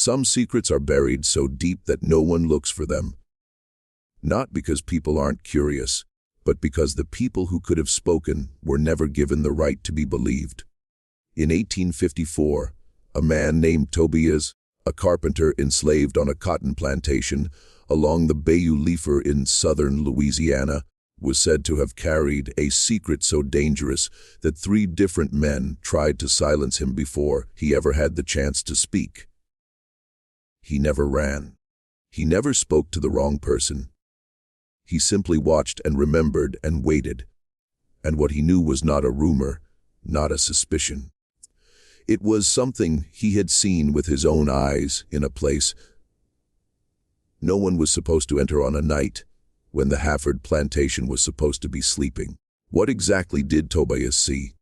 Some secrets are buried so deep that no one looks for them. Not because people aren't curious, but because the people who could have spoken were never given the right to be believed. In 1854, a man named Tobias, a carpenter enslaved on a cotton plantation along the Bayou Leafer in southern Louisiana, was said to have carried a secret so dangerous that 3 different men tried to silence him before he ever had the chance to speak. He never ran. He never spoke to the wrong person. He simply watched and remembered and waited. And what he knew was not a rumor, not a suspicion. It was something he had seen with his own eyes in a place no one was supposed to enter on a night when the Hafford plantation was supposed to be sleeping. What exactly did Tobias see?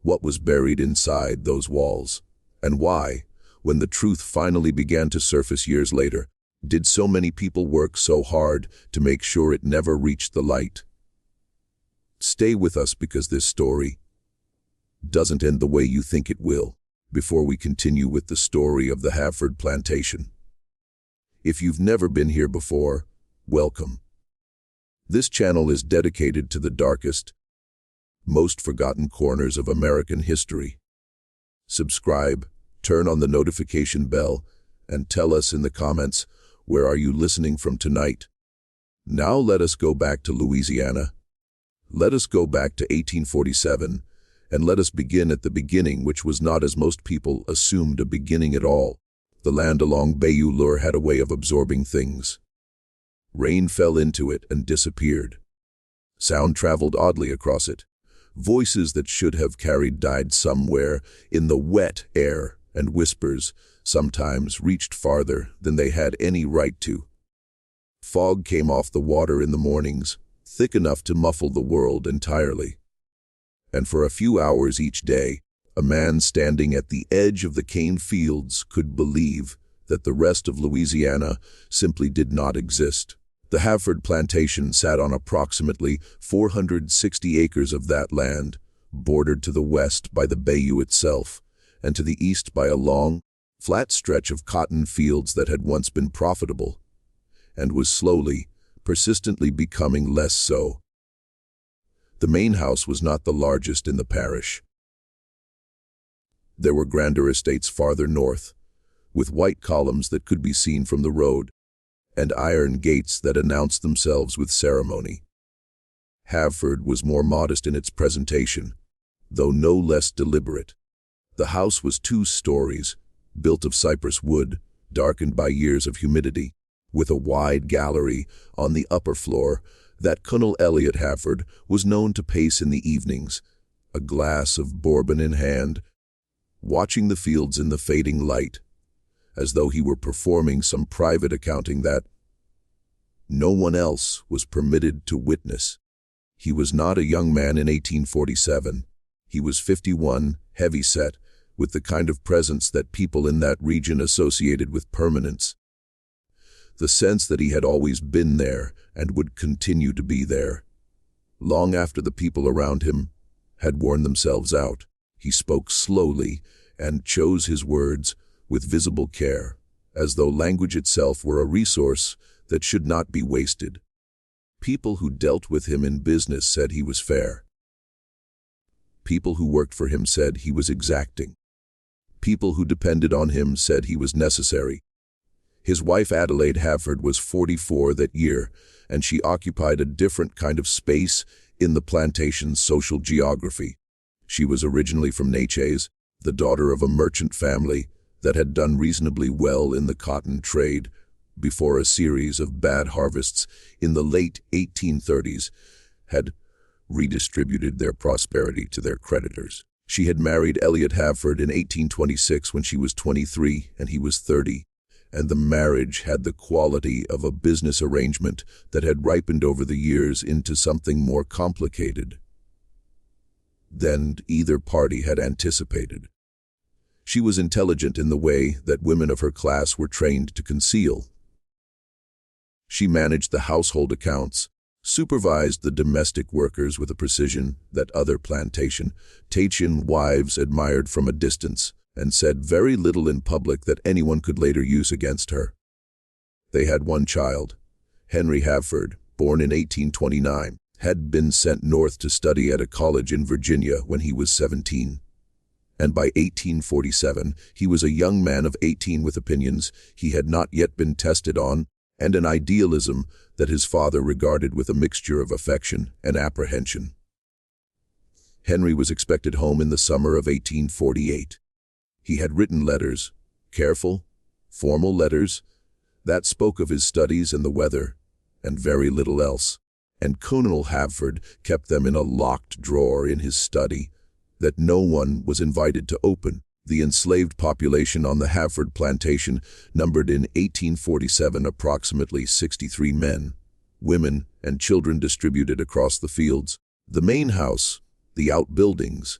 What was buried inside those walls? And why, when the truth finally began to surface years later, did so many people work so hard to make sure it never reached the light? Stay with us because this story doesn't end the way you think it will before we continue with the story of the Hafford plantation. If you've never been here before, welcome. This channel is dedicated to the darkest, most forgotten corners of American history. Subscribe, turn on the notification bell, and tell us in the comments, where are you listening from tonight? Now let us go back to Louisiana. Let us go back to 1847, and let us begin at the beginning, which was not as most people assumed a beginning at all. The land along Bayou Leafer had a way of absorbing things. Rain fell into it and disappeared. Sound traveled oddly across it. Voices that should have carried died somewhere in the wet air, and whispers sometimes reached farther than they had any right to. Fog came off the water in the mornings, thick enough to muffle the world entirely. And for a few hours each day, a man standing at the edge of the cane fields could believe that the rest of Louisiana simply did not exist. The Hafford plantation sat on approximately 460 acres of that land, bordered to the west by the bayou itself, and to the east by a long, flat stretch of cotton fields that had once been profitable, and was slowly, persistently becoming less so. The main house was not the largest in the parish. There were grander estates farther north, with white columns that could be seen from the road, and iron gates that announced themselves with ceremony. Hafford was more modest in its presentation, though no less deliberate. The house was 2 stories, built of cypress wood, darkened by years of humidity, with a wide gallery on the upper floor that Colonel Elliot Hafford was known to pace in the evenings, a glass of bourbon in hand, watching the fields in the fading light, as though he were performing some private accounting that no one else was permitted to witness. He was not a young man in 1847. He was 51, heavy-set, with the kind of presence that people in that region associated with permanence. The sense that he had always been there and would continue to be there, long after the people around him had worn themselves out. He spoke slowly and chose his words with visible care, as though language itself were a resource that should not be wasted. People who dealt with him in business said he was fair. People who worked for him said he was exacting. People who depended on him said he was necessary. His wife Adelaide Hafford was 44 that year, and she occupied a different kind of space in the plantation's social geography. She was originally from Natchez, the daughter of a merchant family that had done reasonably well in the cotton trade before a series of bad harvests in the late 1830s had redistributed their prosperity to their creditors. She had married Elliot Hafford in 1826 when she was 23 and he was 30, and the marriage had the quality of a business arrangement that had ripened over the years into something more complicated than either party had anticipated. She was intelligent in the way that women of her class were trained to conceal. She managed the household accounts, supervised the domestic workers with a precision that other plantation wives admired from a distance, and said very little in public that anyone could later use against her. They had one child. Henry Havford, born in 1829, had been sent north to study at a college in Virginia when he was 17. And by 1847, he was a young man of 18 with opinions he had not yet been tested on, and an idealism that his father regarded with a mixture of affection and apprehension. Henry was expected home in the summer of 1848. He had written letters, careful, formal letters, that spoke of his studies and the weather, and very little else, and Colonel Havford kept them in a locked drawer in his study that no one was invited to open. The enslaved population on the Havford plantation numbered in 1847 approximately 63 men, women, and children distributed across the fields, the main house, the outbuildings,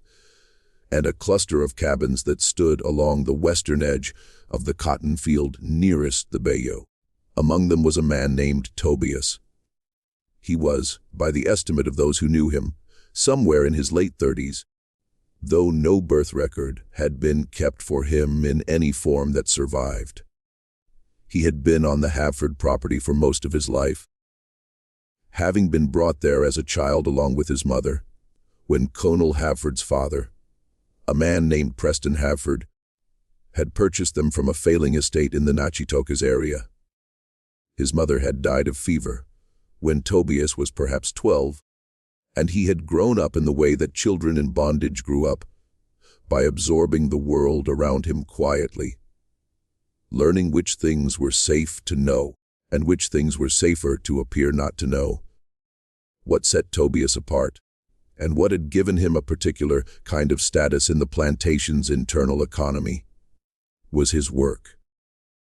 and a cluster of cabins that stood along the western edge of the cotton field nearest the bayou. Among them was a man named Tobias. He was, by the estimate of those who knew him, somewhere in his late 30s, though no birth record had been kept for him in any form that survived. He had been on the Havford property for most of his life, having been brought there as a child along with his mother, when Colonel Havford's father, a man named Preston Havford, had purchased them from a failing estate in the Natchitoches area. His mother had died of fever when Tobias was perhaps 12, and he had grown up in the way that children in bondage grew up, by absorbing the world around him quietly, learning which things were safe to know and which things were safer to appear not to know. What set Tobias apart, and what had given him a particular kind of status in the plantation's internal economy, was his work.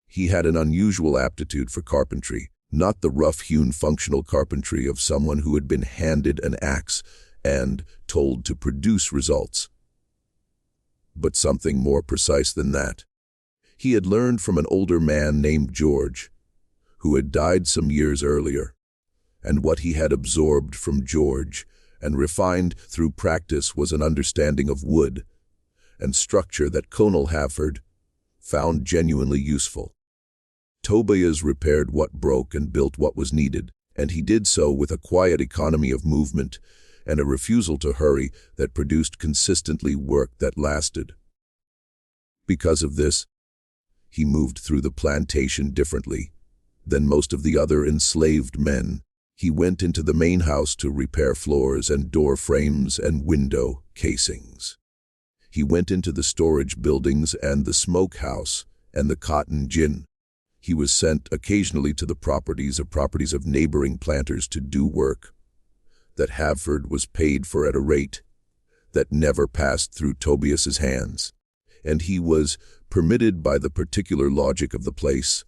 He had an unusual aptitude for carpentry, not the rough-hewn functional carpentry of someone who had been handed an axe and told to produce results, but something more precise than that. He had learned from an older man named George, who had died some years earlier, and what he had absorbed from George and refined through practice was an understanding of wood and structure that Colonel Havford found genuinely useful. Tobias repaired what broke and built what was needed, and he did so with a quiet economy of movement and a refusal to hurry that produced consistently work that lasted. Because of this, he moved through the plantation differently than most of the other enslaved men. He went into the main house to repair floors and door frames and window casings. He went into the storage buildings and the smokehouse and the cotton gin. He was sent occasionally to the properties of neighboring planters to do work that Havford was paid for at a rate that never passed through Tobias's hands, and he was permitted by the particular logic of the place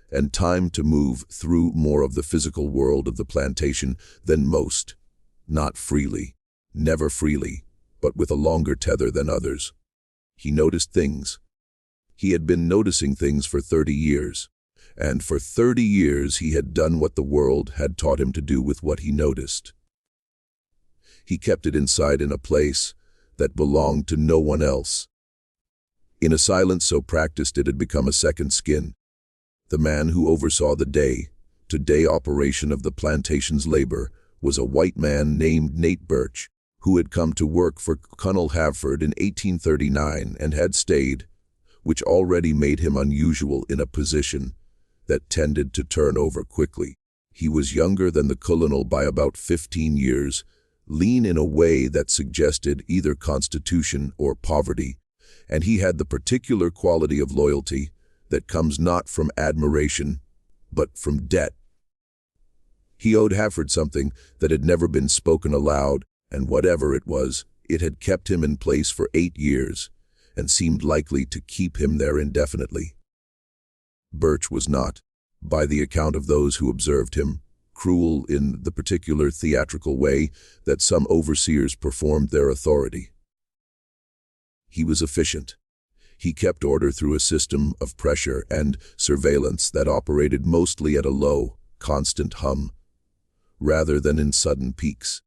and time to move through more of the physical world of the plantation than most, not freely, never freely, but with a longer tether than others. He noticed things. He had been noticing things for 30 years. And for 30 years he had done what the world had taught him to do with what he noticed. He kept it inside in a place that belonged to no one else. In a silence so practiced it had become a second skin. The man who oversaw the day-to-day operation of the plantation's labor was a white man named Nate Birch, who had come to work for Colonel Havford in 1839 and had stayed, which already made him unusual in a position that tended to turn over quickly. He was younger than the colonel by about 15 years, lean in a way that suggested either constitution or poverty, and he had the particular quality of loyalty that comes not from admiration, but from debt. He owed Havford something that had never been spoken aloud, and whatever it was, it had kept him in place for 8 years, and seemed likely to keep him there indefinitely. Birch was not, by the account of those who observed him, cruel in the particular theatrical way that some overseers performed their authority. He was efficient. He kept order through a system of pressure and surveillance that operated mostly at a low, constant hum, rather than in sudden peaks.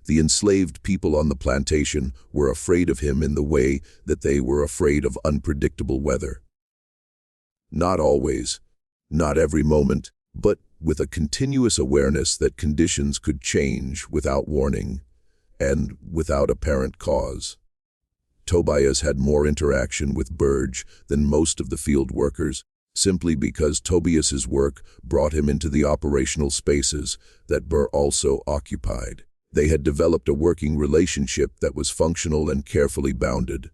The enslaved people on the plantation were afraid of him in the way that they were afraid of unpredictable weather. Not always, not every moment, but with a continuous awareness that conditions could change without warning and without apparent cause. Tobias had more interaction with Burge than most of the field workers, simply because Tobias's work brought him into the operational spaces that Burr also occupied. They had developed a working relationship that was functional and carefully bounded.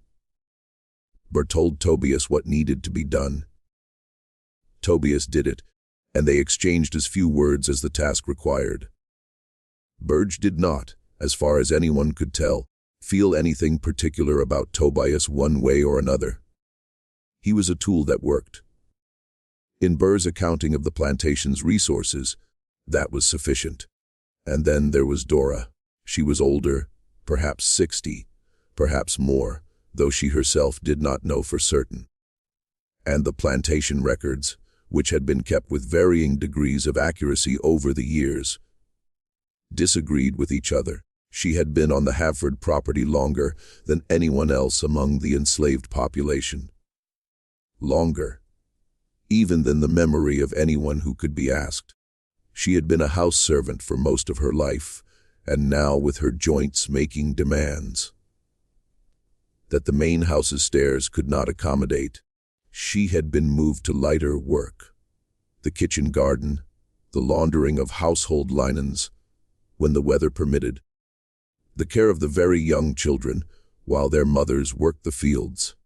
Burr told Tobias what needed to be done. Tobias did it, and they exchanged as few words as the task required. Burge did not, as far as anyone could tell, feel anything particular about Tobias one way or another. He was a tool that worked. In Burr's accounting of the plantation's resources, that was sufficient. And then there was Dora. She was older, perhaps 60, perhaps more, though she herself did not know for certain. And the plantation records, which had been kept with varying degrees of accuracy over the years, disagreed with each other. She had been on the Havford property longer than anyone else among the enslaved population. Longer, even than the memory of anyone who could be asked. She had been a house servant for most of her life, and now with her joints making demands that the main house's stairs could not accommodate, she had been moved to lighter work. The kitchen garden, the laundering of household linens, when the weather permitted, the care of the very young children while their mothers worked the fields.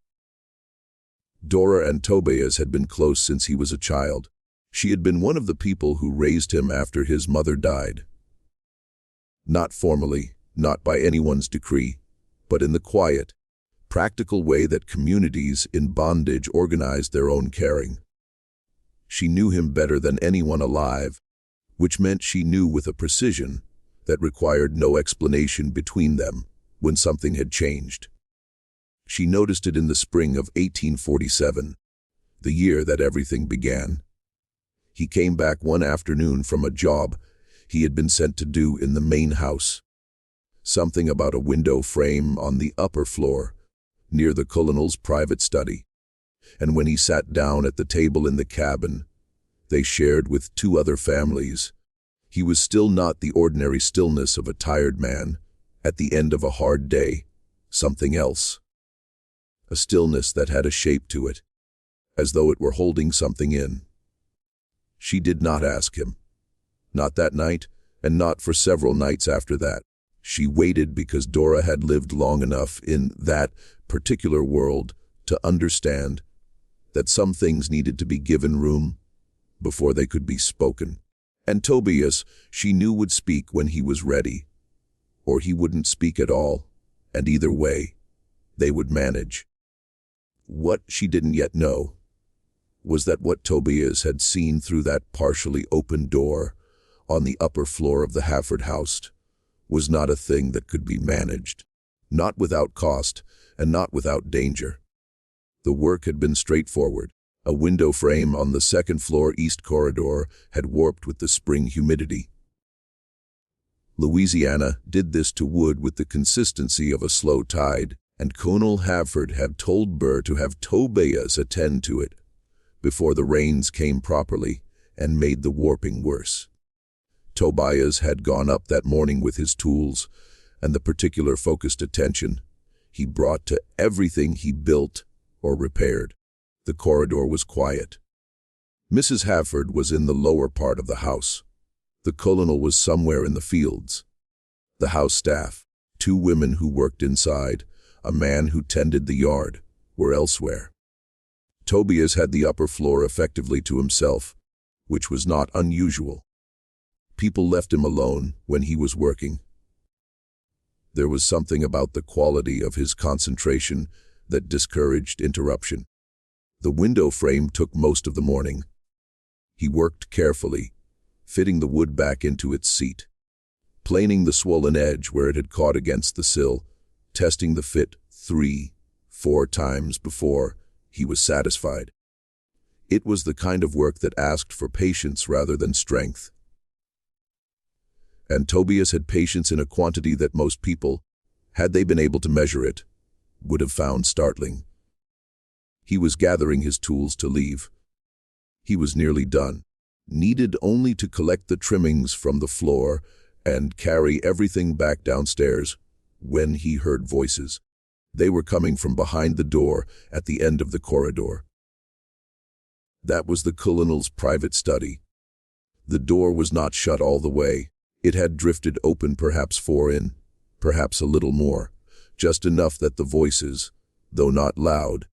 Dora and Tobias had been close since he was a child. She had been one of the people who raised him after his mother died. Not formally, not by anyone's decree, but in the quiet, practical way that communities in bondage organized their own caring. She knew him better than anyone alive, which meant she knew with a precision that required no explanation between them when something had changed. She noticed it in the spring of 1847, the year that everything began. He came back one afternoon from a job he had been sent to do in the main house. Something about a window frame on the upper floor, near the colonel's private study. And when he sat down at the table in the cabin they shared with two other families, he was still not the ordinary stillness of a tired man at the end of a hard day, something else. A stillness that had a shape to it, as though it were holding something in. She did not ask him. Not that night, and not for several nights after that. She waited because Dora had lived long enough in that particular world to understand that some things needed to be given room before they could be spoken. And Tobias, she knew, would speak when he was ready, or he wouldn't speak at all, and either way, they would manage. What she didn't yet know was that what Tobias had seen through that partially open door on the upper floor of the Havford house was not a thing that could be managed, not without cost and not without danger. The work had been straightforward. A window frame on the second-floor east corridor had warped with the spring humidity. Louisiana did this to wood with the consistency of a slow tide, and Colonel Havford had told Burr to have Tobias attend to it before the rains came properly and made the warping worse. Tobias had gone up that morning with his tools and the particular focused attention he brought to everything he built or repaired. The corridor was quiet. Mrs. Havford was in the lower part of the house. The colonel was somewhere in the fields. The house staff, two women who worked inside, a man who tended the yard, were elsewhere. Tobias had the upper floor effectively to himself, which was not unusual. People left him alone when he was working. There was something about the quality of his concentration that discouraged interruption. The window frame took most of the morning. He worked carefully, fitting the wood back into its seat, planing the swollen edge where it had caught against the sill, testing the fit 3-4 times before he was satisfied. It was the kind of work that asked for patience rather than strength. and Tobias had patience in a quantity that most people, had they been able to measure it, would have found startling. He was gathering his tools to leave. He was nearly done, needed only to collect the trimmings from the floor and carry everything back downstairs, when he heard voices. They were coming from behind the door at the end of the corridor. That was the colonel's private study. The door was not shut all the way. It had drifted open perhaps 4 in, perhaps a little more, just enough that the voices, though not loud,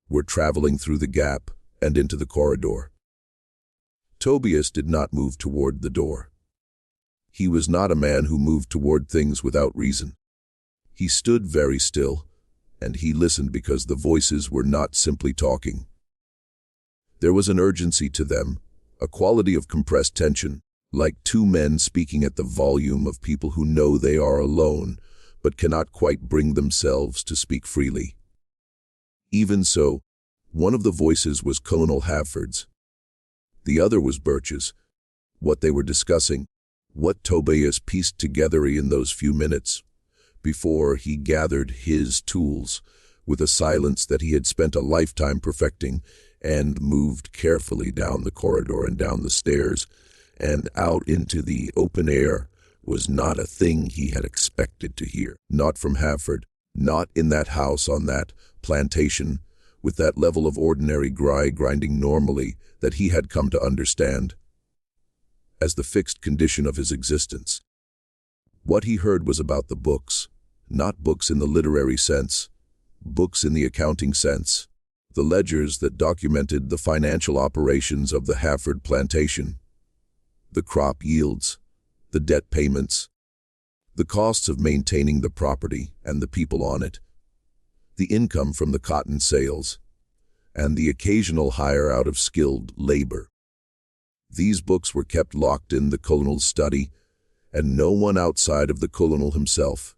were traveling through the gap and into the corridor. Tobias did not move toward the door. He was not a man who moved toward things without reason. He stood very still, and he listened because the voices were not simply talking. There was an urgency to them, a quality of compressed tension, like 2 men speaking at the volume of people who know they are alone, but cannot quite bring themselves to speak freely. Even so, one of the voices was Colonel Havford's. The other was Birch's. What they were discussing, what Tobias pieced together in those few minutes, before he gathered his tools, with a silence that he had spent a lifetime perfecting, and moved carefully down the corridor and down the stairs, and out into the open air, was not a thing he had expected to hear. Not from Havford, not in that house on that plantation, with that level of ordinary grinding normally that he had come to understand as the fixed condition of his existence. What he heard was about the books, not books in the literary sense, books in the accounting sense, the ledgers that documented the financial operations of the Havford plantation, the crop yields, the debt payments, the costs of maintaining the property and the people on it, the income from the cotton sales, and the occasional hire out of skilled labor. These books were kept locked in the colonel's study, and no one outside of the colonel himself,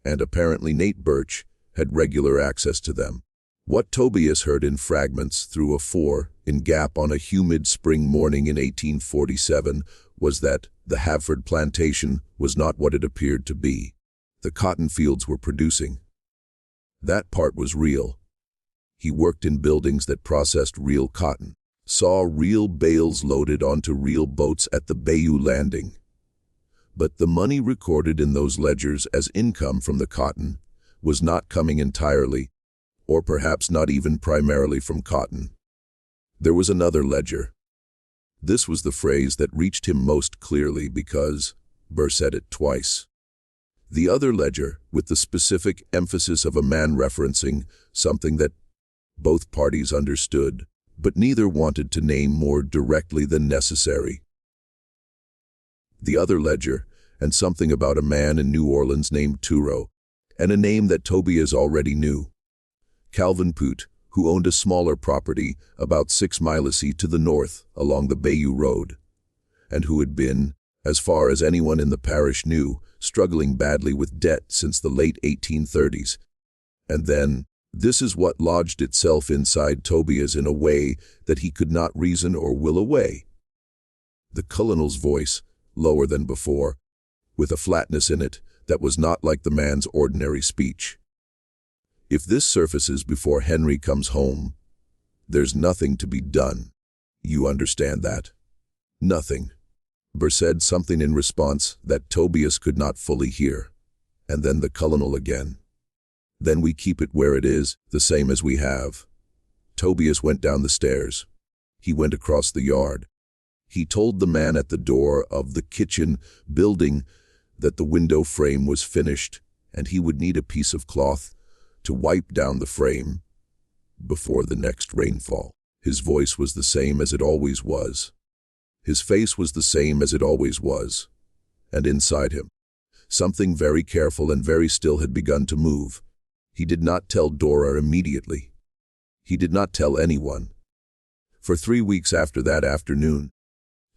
and apparently Nate Birch, had regular access to them. What Tobias heard in fragments through a 4-in gap on a humid spring morning in 1847 was that the Havford plantation was not what it appeared to be. The cotton fields were producing. That part was real. He worked in buildings that processed real cotton, saw real bales loaded onto real boats at the Bayou Landing. But the money recorded in those ledgers as income from the cotton was not coming entirely, or perhaps not even primarily from cotton. There was another ledger. This was the phrase that reached him most clearly because Burr said it twice. The other ledger, with the specific emphasis of a man referencing something that both parties understood, but neither wanted to name more directly than necessary. The other ledger, and something about a man in New Orleans named Turo, and a name that Tobias already knew. Calvin Poot, who owned a smaller property about 6 miles to the north along the Bayou Road, and who had been, as far as anyone in the parish knew, struggling badly with debt since the late 1830s. And then, this is what lodged itself inside Tobias in a way that he could not reason or will away. The colonel's voice, lower than before, with a flatness in it that was not like the man's ordinary speech. If this surfaces before Henry comes home, there's nothing to be done. You understand that? Nothing. Burr said something in response that Tobias could not fully hear, and then the colonel again. Then we keep it where it is, the same as we have. Tobias went down the stairs. He went across the yard. He told the man at the door of the kitchen building that the window frame was finished and he would need a piece of cloth to wipe down the frame before the next rainfall. His voice was the same as it always was. His face was the same as it always was. And inside him, something very careful and very still had begun to move. He did not tell Dora immediately. He did not tell anyone. For 3 weeks after that afternoon,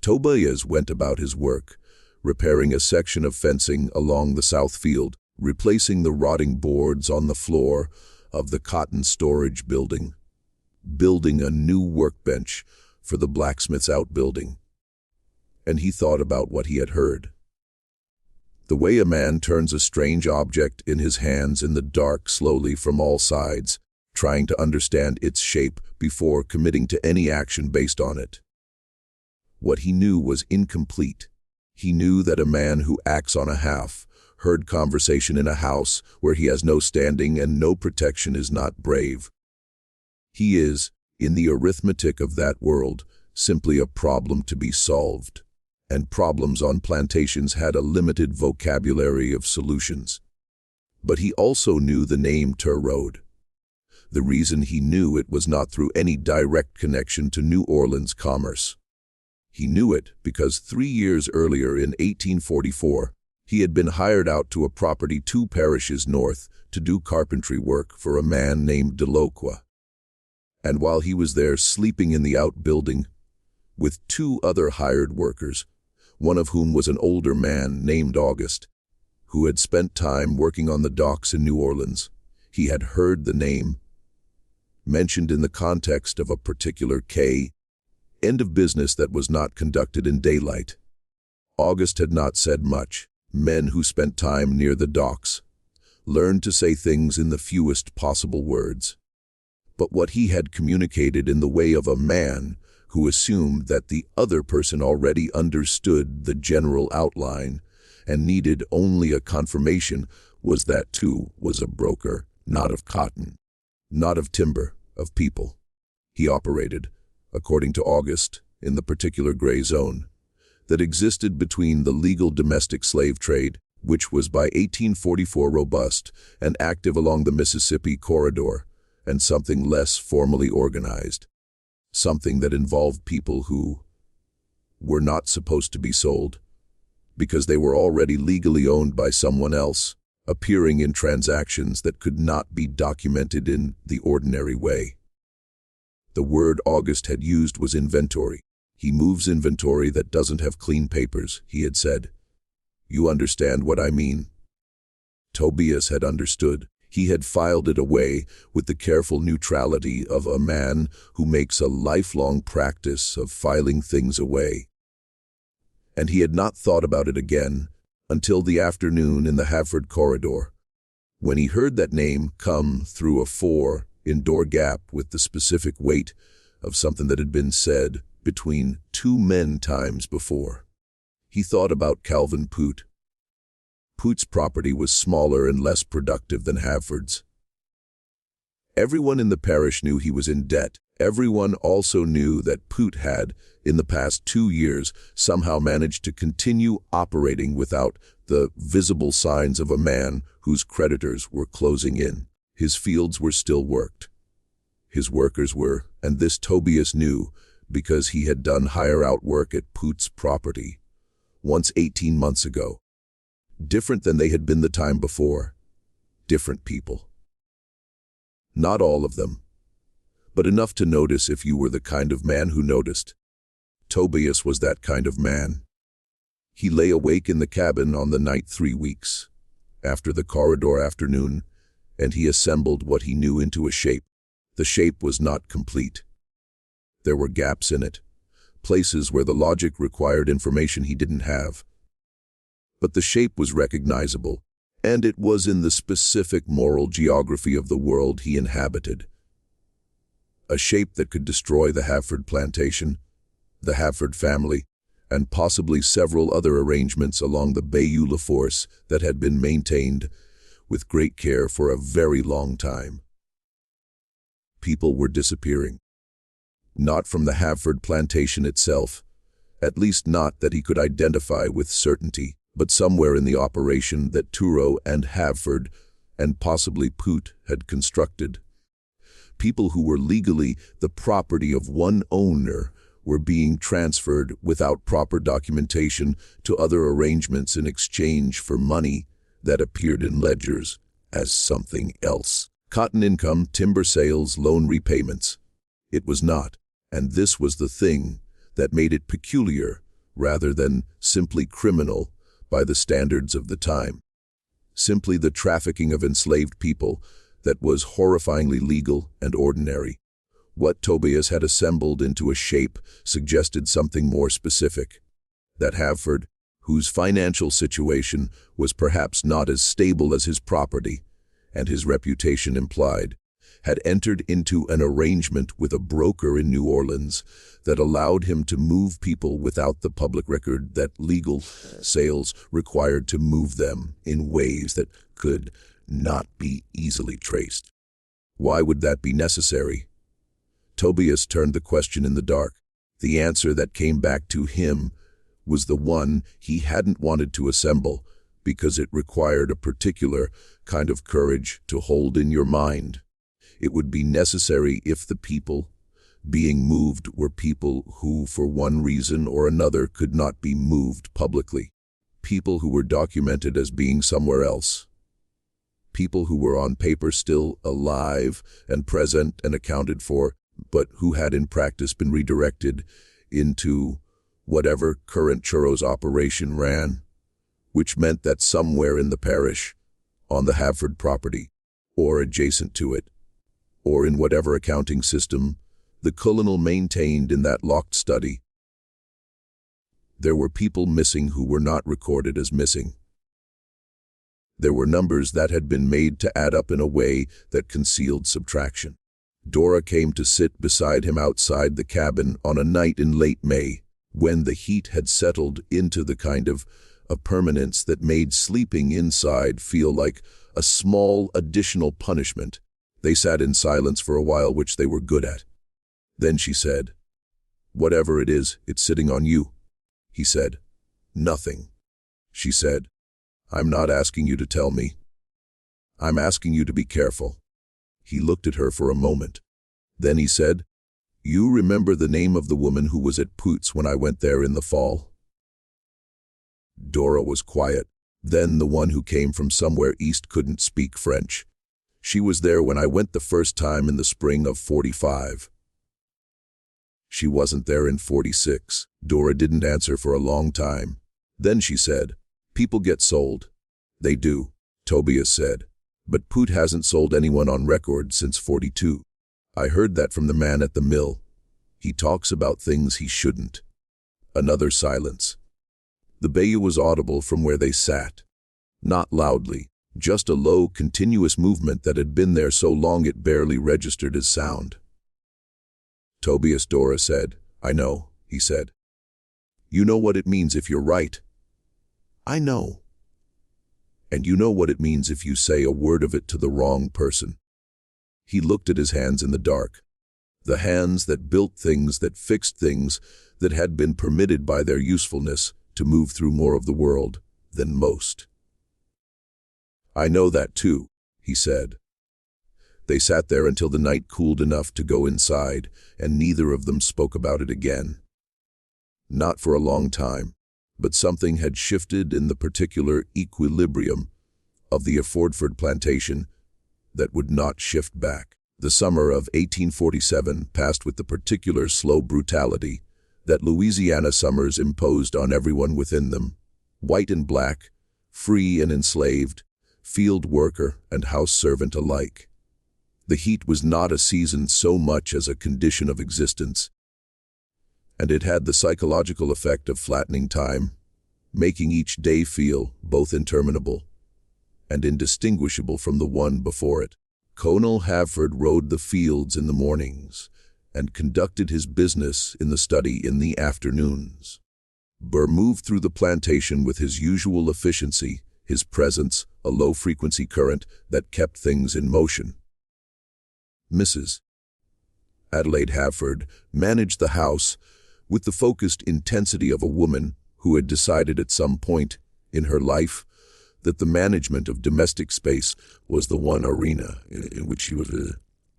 Tobias went about his work, repairing a section of fencing along the south field, replacing the rotting boards on the floor of the cotton storage building, building a new workbench for the blacksmith's outbuilding. And he thought about what he had heard. The way a man turns a strange object in his hands in the dark slowly from all sides, trying to understand its shape before committing to any action based on it. What he knew was incomplete. He knew that a man who acts on a half, heard conversation in a house where he has no standing and no protection is not brave. He is, in the arithmetic of that world, simply a problem to be solved. And problems on plantations had a limited vocabulary of solutions. But he also knew the name Tur Road. The reason he knew it was not through any direct connection to New Orleans commerce. He knew it because 3 years earlier in 1844, he had been hired out to a property 2 parishes north to do carpentry work for a man named Delocroix. And while he was there sleeping in the outbuilding with 2 other hired workers, one of whom was an older man named August, who had spent time working on the docks in New Orleans, he had heard the name mentioned in the context of a particular end of business that was not conducted in daylight. August had not said much. Men who spent time near the docks learned to say things in the fewest possible words. But what he had communicated in the way of a man who assumed that the other person already understood the general outline and needed only a confirmation was that too was a broker, not of cotton, not of timber, of people. He operated, according to August, in the particular gray zone that existed between the legal domestic slave trade, which was by 1844 robust and active along the Mississippi corridor, and something less formally organized, something that involved people who were not supposed to be sold, because they were already legally owned by someone else, appearing in transactions that could not be documented in the ordinary way. The word August had used was inventory. He moves inventory that doesn't have clean papers, he had said. You understand what I mean? Tobias had understood. He had filed it away with the careful neutrality of a man who makes a lifelong practice of filing things away. And he had not thought about it again until the afternoon in the Havford corridor, when he heard that name come through a 4-indoor gap with the specific weight of something that had been said between 2 men times before. He thought about Calvin Poot. Poot's property was smaller and less productive than Havford's. Everyone in the parish knew he was in debt. Everyone also knew that Poot had, in the past 2 years, somehow managed to continue operating without the visible signs of a man whose creditors were closing in. His fields were still worked. His workers were, and this Tobias knew, because he had done hire-out work at Poot's property once 18 months ago. Different than they had been the time before. Different people. Not all of them, but enough to notice if you were the kind of man who noticed. Tobias was that kind of man. He lay awake in the cabin on the night 3 weeks, after the corridor afternoon, and he assembled what he knew into a shape. The shape was not complete. There were gaps in it, places where the logic required information he didn't have. But the shape was recognizable, and it was in the specific moral geography of the world he inhabited. A shape that could destroy the Havford plantation, the Havford family, and possibly several other arrangements along the Bayou LaForce that had been maintained with great care for a very long time. People were disappearing. Not from the Havford plantation itself, at least not that he could identify with certainty, but somewhere in the operation that Turo and Havford, and possibly Poot, had constructed. People who were legally the property of one owner were being transferred without proper documentation to other arrangements in exchange for money that appeared in ledgers as something else. Cotton income, timber sales, loan repayments. It was not, and this was the thing that made it peculiar rather than simply criminal by the standards of the time. Simply the trafficking of enslaved people that was horrifyingly legal and ordinary. What Tobias had assembled into a shape suggested something more specific. That Havford, whose financial situation was perhaps not as stable as his property, and his reputation implied, had entered into an arrangement with a broker in New Orleans that allowed him to move people without the public record that legal sales required to move them in ways that could not be easily traced. Why would that be necessary? Tobias turned the question in the dark. The answer that came back to him was the one he hadn't wanted to assemble, because it required a particular kind of courage to hold in your mind. It would be necessary if the people being moved were people who, for one reason or another, could not be moved publicly. People who were documented as being somewhere else. People who were on paper still alive and present and accounted for, but who had in practice been redirected into whatever current Churro's operation ran, which meant that somewhere in the parish, on the Havford property, or adjacent to it, or in whatever accounting system the colonel maintained in that locked study, there were people missing who were not recorded as missing. There were numbers that had been made to add up in a way that concealed subtraction. Dora came to sit beside him outside the cabin on a night in late May, when the heat had settled into the kind of a permanence that made sleeping inside feel like a small additional punishment. They sat in silence for a while, which they were good at. Then she said, "Whatever it is, it's sitting on you." He said, "Nothing." She said, "I'm not asking you to tell me. I'm asking you to be careful." He looked at her for a moment. Then he said, "You remember the name of the woman who was at Poots when I went there in the fall?" Dora was quiet. Then the one who came from somewhere east couldn't speak French. "She was there when I went the first time in the spring of 45. She wasn't there in 46. Dora didn't answer for a long time. Then she said, "People get sold." "They do," Tobias said. "But Poot hasn't sold anyone on record since 42. I heard that from the man at the mill. He talks about things he shouldn't." Another silence. The bayou was audible from where they sat. Not loudly, just a low, continuous movement that had been there so long it barely registered as sound. "Tobias," Dora said. "I know," he said. "You know what it means if you're right." "I know." "And you know what it means if you say a word of it to the wrong person." He looked at his hands in the dark. The hands that built things, that fixed things, that had been permitted by their usefulness to move through more of the world than most. "I know that too," he said. They sat there until the night cooled enough to go inside, and neither of them spoke about it again. Not for a long time, but something had shifted in the particular equilibrium of the Affordford plantation that would not shift back. The summer of 1847 passed with the particular slow brutality that Louisiana summers imposed on everyone within them, white and black, free and enslaved, field worker and house servant alike. The heat was not a season so much as a condition of existence, and it had the psychological effect of flattening time, making each day feel both interminable and indistinguishable from the one before it. Colonel Havford rode the fields in the mornings and conducted his business in the study in the afternoons. Burr moved through the plantation with his usual efficiency, his presence a low-frequency current that kept things in motion. Mrs. Adelaide Havford managed the house with the focused intensity of a woman who had decided at some point in her life that the management of domestic space was the one arena in which she was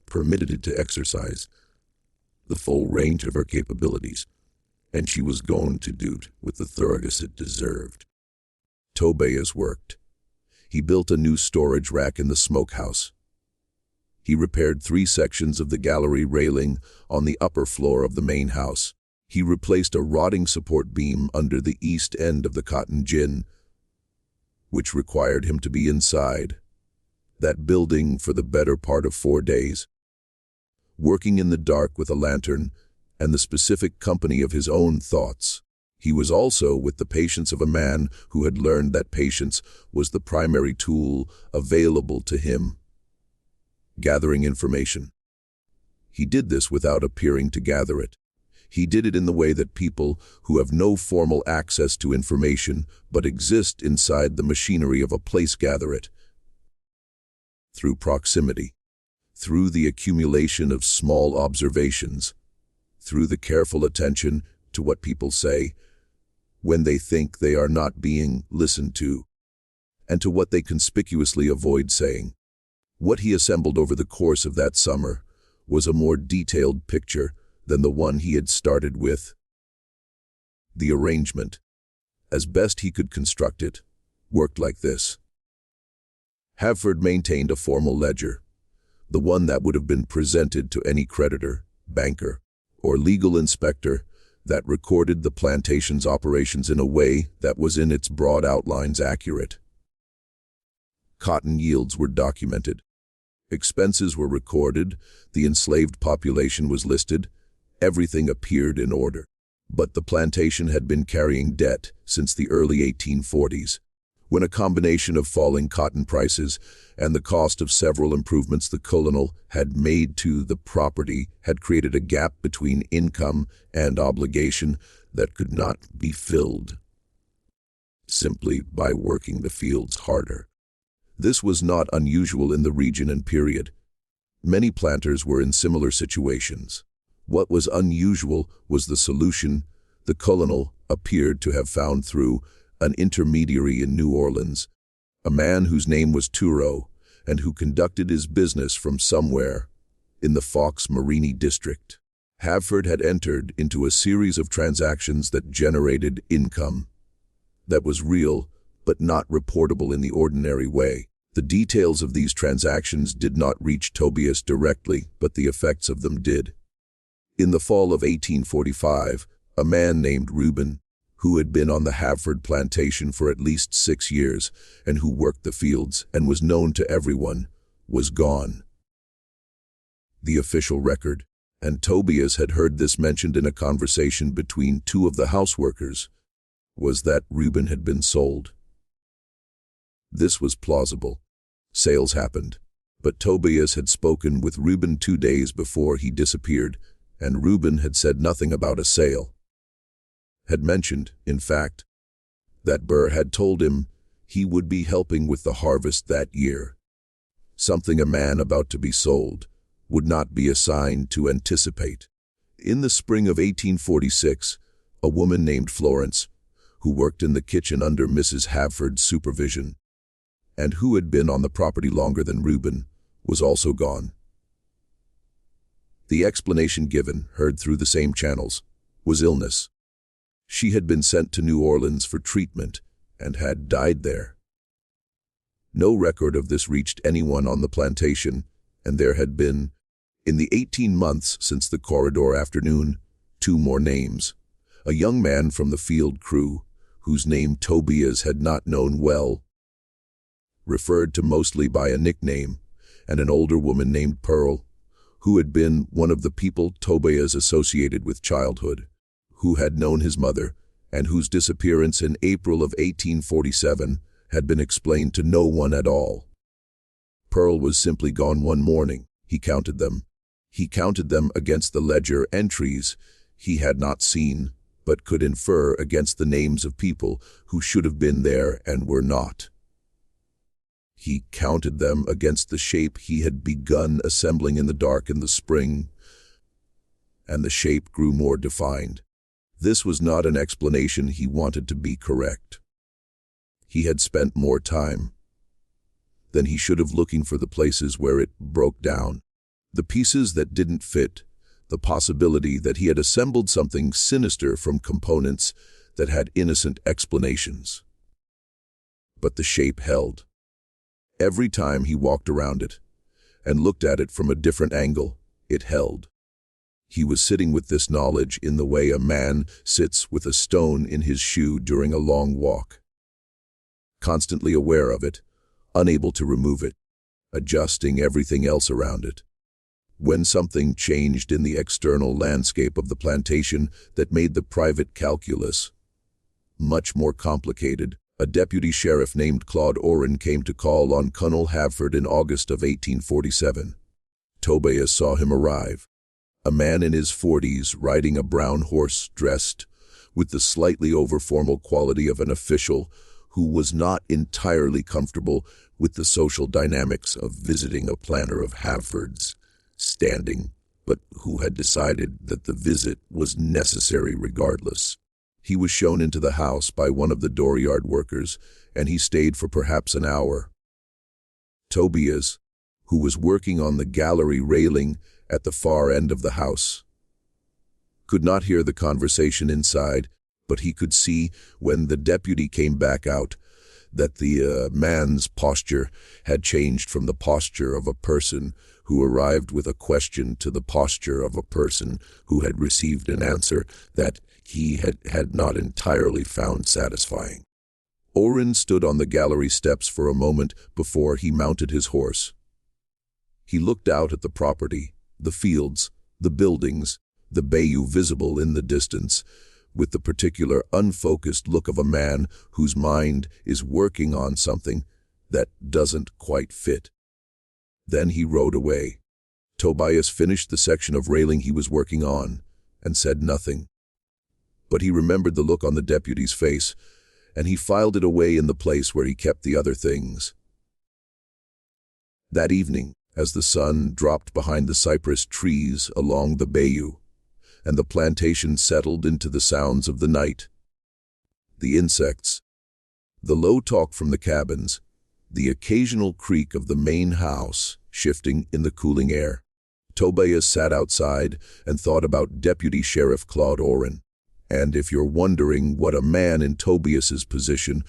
permitted to exercise the full range of her capabilities, and she was going to do it with the thoroughness it deserved. Tobias worked. He built a new storage rack in the smokehouse. He repaired 3 sections of the gallery railing on the upper floor of the main house. He replaced a rotting support beam under the east end of the cotton gin, which required him to be inside that building for the better part of 4 days. Working in the dark with a lantern and the specific company of his own thoughts, He was also with the patience of a man who had learned that patience was the primary tool available to him. Gathering information. He did this without appearing to gather it. He did it in the way that people who have no formal access to information but exist inside the machinery of a place gather it. Through proximity, through the accumulation of small observations, through the careful attention to what people say when they think they are not being listened to, and to what they conspicuously avoid saying. What he assembled over the course of that summer was a more detailed picture than the one he had started with. The arrangement, as best he could construct it, worked like this. Havford maintained a formal ledger, the one that would have been presented to any creditor, banker, or legal inspector that recorded the plantation's operations in a way that was in its broad outlines accurate. Cotton yields were documented. Expenses were recorded, the enslaved population was listed, everything appeared in order. But the plantation had been carrying debt since the early 1840s, when a combination of falling cotton prices and the cost of several improvements the colonel had made to the property had created a gap between income and obligation that could not be filled simply by working the fields harder. This was not unusual in the region and period. Many planters were in similar situations. What was unusual was the solution the colonel appeared to have found through an intermediary in New Orleans, a man whose name was Tureau, and who conducted his business from somewhere in the Fox Marini district. Havford had entered into a series of transactions that generated income that was real but not reportable in the ordinary way. The details of these transactions did not reach Tobias directly, but the effects of them did. In the fall of 1845, a man named Reuben, who had been on the Havford plantation for at least 6 years and who worked the fields and was known to everyone, was gone. The official record, and Tobias had heard this mentioned in a conversation between two of the houseworkers, was that Reuben had been sold. This was plausible. Sales happened, but Tobias had spoken with Reuben 2 days before he disappeared, and Reuben had said nothing about a sale. Had mentioned, in fact, that Burr had told him he would be helping with the harvest that year, something a man about to be sold would not be assigned to anticipate. In the spring of 1846, a woman named Florence, who worked in the kitchen under Mrs. Havford's supervision, and who had been on the property longer than Reuben, was also gone. The explanation given, heard through the same channels, was illness. She had been sent to New Orleans for treatment and had died there. No record of this reached anyone on the plantation, and there had been, in the 18 months since the corridor afternoon, 2 more names. A young man from the field crew, whose name Tobias had not known well, referred to mostly by a nickname, and an older woman named Pearl, who had been one of the people Tobias associated with childhood, who had known his mother, and whose disappearance in April of 1847 had been explained to no one at all. Pearl was simply gone one morning. He counted them. He counted them against the ledger entries he had not seen, but could infer against the names of people who should have been there and were not. He counted them against the shape he had begun assembling in the dark in the spring, and the shape grew more defined. This was not an explanation he wanted to be correct. He had spent more time than he should have looking for the places where it broke down, the pieces that didn't fit, the possibility that he had assembled something sinister from components that had innocent explanations. But the shape held. Every time he walked around it and looked at it from a different angle, it held. He was sitting with this knowledge in the way a man sits with a stone in his shoe during a long walk, constantly aware of it, unable to remove it, adjusting everything else around it. When something changed in the external landscape of the plantation that made the private calculus much more complicated. A deputy sheriff named Claude Oren came to call on Colonel Havford in August of 1847. Tobias saw him arrive. A man in his 40s riding a brown horse, dressed with the slightly over-formal quality of an official who was not entirely comfortable with the social dynamics of visiting a planter of Havford's standing, but who had decided that the visit was necessary regardless. He was shown into the house by one of the dooryard workers, and he stayed for perhaps an hour. Tobias, who was working on the gallery railing at the far end of the house, could not hear the conversation inside, but he could see, when the deputy came back out, that the man's posture had changed from the posture of a person who arrived with a question to the posture of a person who had received an answer that he had not entirely found satisfying. Oren stood on the gallery steps for a moment before he mounted his horse. He looked out at the property, the fields, the buildings, the bayou visible in the distance, with the particular unfocused look of a man whose mind is working on something that doesn't quite fit. Then he rode away. Tobias finished the section of railing he was working on and said nothing. But he remembered the look on the deputy's face, and he filed it away in the place where he kept the other things. That evening, as the sun dropped behind the cypress trees along the bayou, and the plantation settled into the sounds of the night, the insects, the low talk from the cabins, the occasional creak of the main house shifting in the cooling air, Tobias sat outside and thought about Deputy Sheriff Claude Oren. And if you're wondering what a man in Tobias's position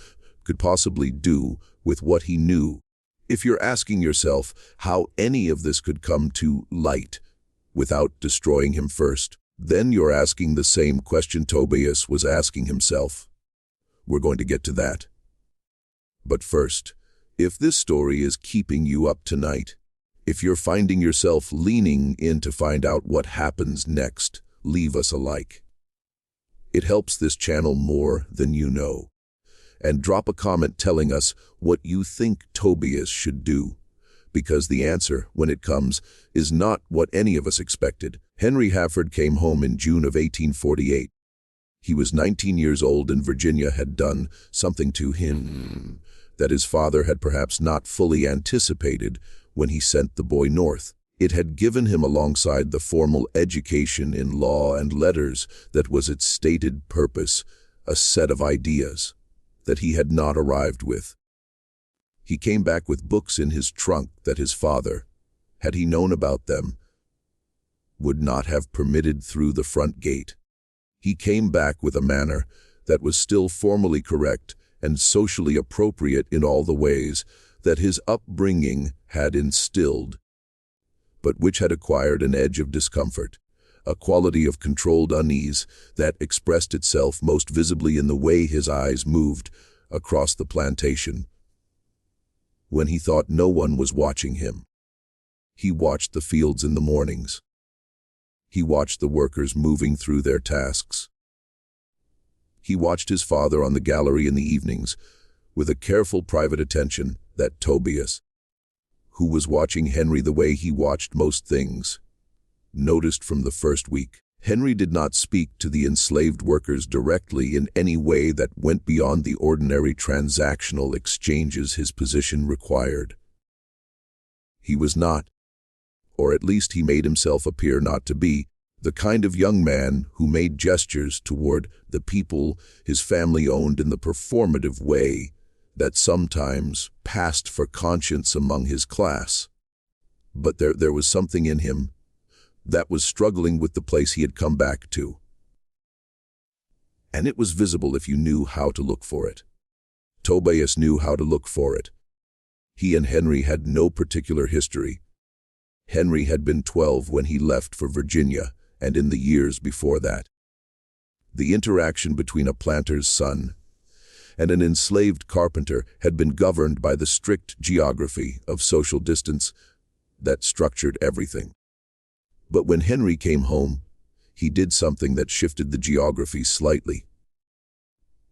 could possibly do with what he knew, if you're asking yourself how any of this could come to light without destroying him first, then you're asking the same question Tobias was asking himself. We're going to get to that. But first, if this story is keeping you up tonight, if you're finding yourself leaning in to find out what happens next, leave us a like. It helps this channel more than you know. And drop a comment telling us what you think Tobias should do, because the answer, when it comes, is not what any of us expected. Henry Havford came home in June of 1848. He was 19 years old, and Virginia had done something to him that his father had perhaps not fully anticipated when he sent the boy north. It had given him, alongside the formal education in law and letters that was its stated purpose, a set of ideas that he had not arrived with. He came back with books in his trunk that his father, had he known about them, would not have permitted through the front gate. He came back with a manner that was still formally correct and socially appropriate in all the ways that his upbringing had instilled, but which had acquired an edge of discomfort, a quality of controlled unease that expressed itself most visibly in the way his eyes moved across the plantation. When he thought no one was watching him, he watched the fields in the mornings. He watched the workers moving through their tasks. He watched his father on the gallery in the evenings with a careful private attention that Tobias, who was watching Henry the way he watched most things, noticed from the first week. Henry did not speak to the enslaved workers directly in any way that went beyond the ordinary transactional exchanges his position required. He was not, or at least he made himself appear not to be, the kind of young man who made gestures toward the people his family owned in the performative way that sometimes passed for conscience among his class. But there was something in him that was struggling with the place he had come back to. And it was visible if you knew how to look for it. Tobias knew how to look for it. He and Henry had no particular history. Henry had been 12 when he left for Virginia, and in the years before that. The interaction between a planter's son and an enslaved carpenter had been governed by the strict geography of social distance that structured everything. But when Henry came home, he did something that shifted the geography slightly.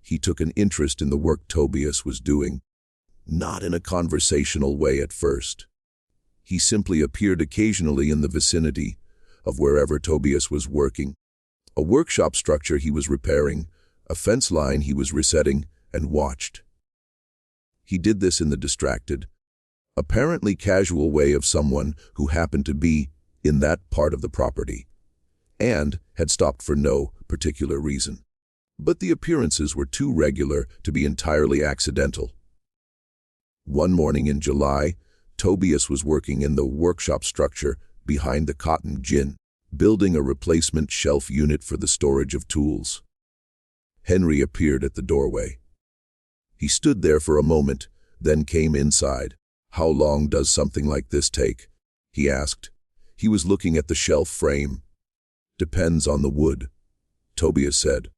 He took an interest in the work Tobias was doing, not in a conversational way at first. He simply appeared occasionally in the vicinity of wherever Tobias was working. A workshop structure he was repairing, a fence line he was resetting, and watched. He did this in the distracted, apparently casual way of someone who happened to be in that part of the property, and had stopped for no particular reason. But the appearances were too regular to be entirely accidental. One morning in July, Tobias was working in the workshop structure behind the cotton gin, building a replacement shelf unit for the storage of tools. Henry appeared at the doorway. He stood there for a moment, then came inside. "How long does something like this take?" he asked. He was looking at the shelf frame. "Depends on the wood," Tobias said.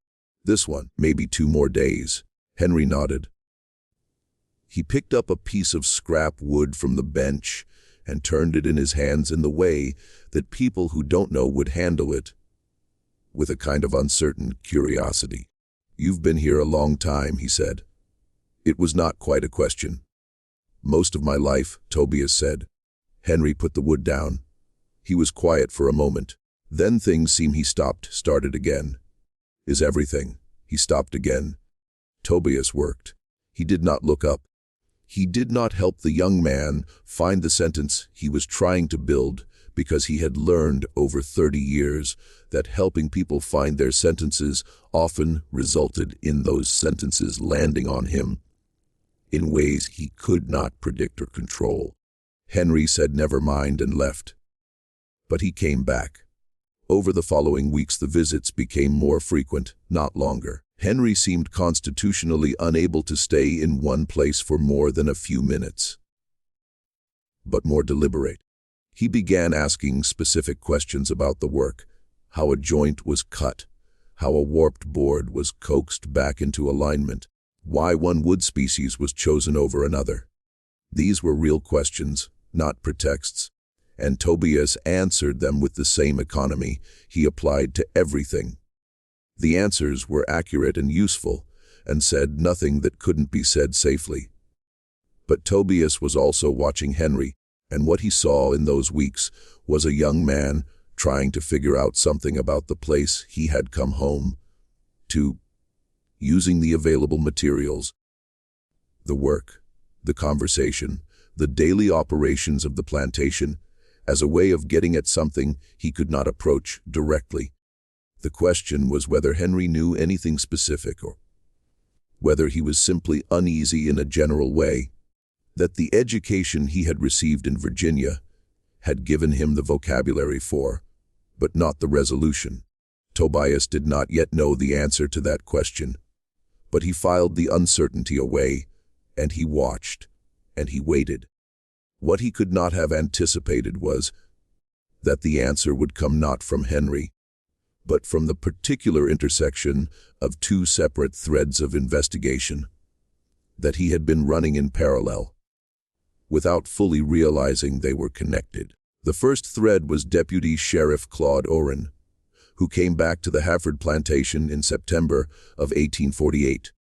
"This one, maybe 2 more days." Henry nodded. He picked up a piece of scrap wood from the bench and turned it in his hands in the way that people who don't know would handle it, with a kind of uncertain curiosity. "You've been here a long time," he said. It was not quite a question. "Most of my life," Tobias said. Henry put the wood down. He was quiet for a moment. Then things seemed he started again. "Is everything?" He stopped again. Tobias worked. He did not look up. He did not help the young man find the sentence he was trying to build, because he had learned over 30 years that helping people find their sentences often resulted in those sentences landing on him in ways he could not predict or control. Henry said never mind and left. But he came back. Over the following weeks the visits became more frequent, not longer. Henry seemed constitutionally unable to stay in one place for more than a few minutes, but more deliberate. He began asking specific questions about the work, how a joint was cut, how a warped board was coaxed back into alignment, why one wood species was chosen over another. These were real questions, not pretexts, and Tobias answered them with the same economy he applied to everything. The answers were accurate and useful, and said nothing that couldn't be said safely. But Tobias was also watching Henry, and what he saw in those weeks was a young man trying to figure out something about the place he had come home to, using the available materials, the work, the conversation, the daily operations of the plantation, as a way of getting at something he could not approach directly. The question was whether Henry knew anything specific, or whether he was simply uneasy in a general way, that the education he had received in Virginia had given him the vocabulary for, but not the resolution. Tobias did not yet know the answer to that question, but he filed the uncertainty away, and he watched, and he waited. What he could not have anticipated was that the answer would come not from Henry, but from the particular intersection of 2 separate threads of investigation that he had been running in parallel, without fully realizing they were connected. The first thread was Deputy Sheriff Claude Oren, who came back to the Hafford Plantation in September of 1848.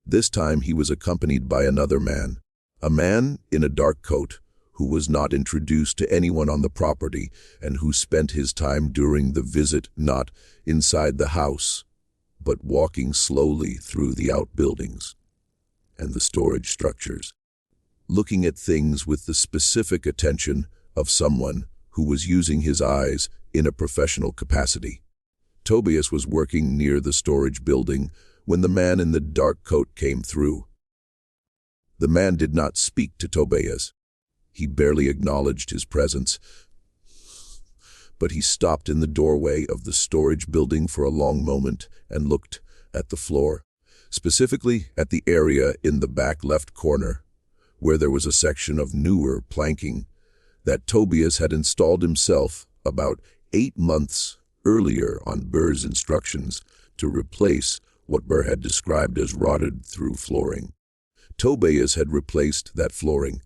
This time he was accompanied by another man, a man in a dark coat, who was not introduced to anyone on the property and who spent his time during the visit not inside the house, but walking slowly through the outbuildings and the storage structures, looking at things with the specific attention of someone who was using his eyes in a professional capacity. Tobias was working near the storage building when the man in the dark coat came through. The man did not speak to Tobias. He barely acknowledged his presence, but he stopped in the doorway of the storage building for a long moment and looked at the floor, specifically at the area in the back left corner, where there was a section of newer planking that Tobias had installed himself about 8 months earlier on Burr's instructions to replace what Burr had described as rotted-through flooring. Tobias had replaced that flooring.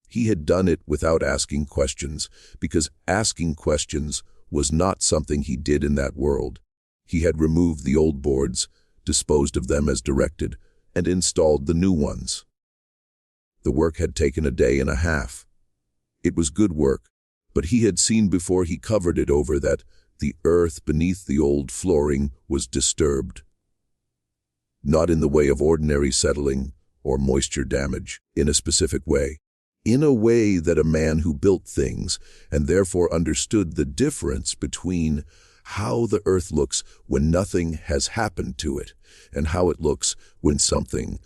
He had done it without asking questions, because asking questions was not something he did in that world. He had removed the old boards, disposed of them as directed, and installed the new ones. The work had taken a day and a half. It was good work, but he had seen before he covered it over that the earth beneath the old flooring was disturbed. Not in the way of ordinary settling or moisture damage, in a specific way. In a way that a man who built things and therefore understood the difference between how the earth looks when nothing has happened to it and how it looks when something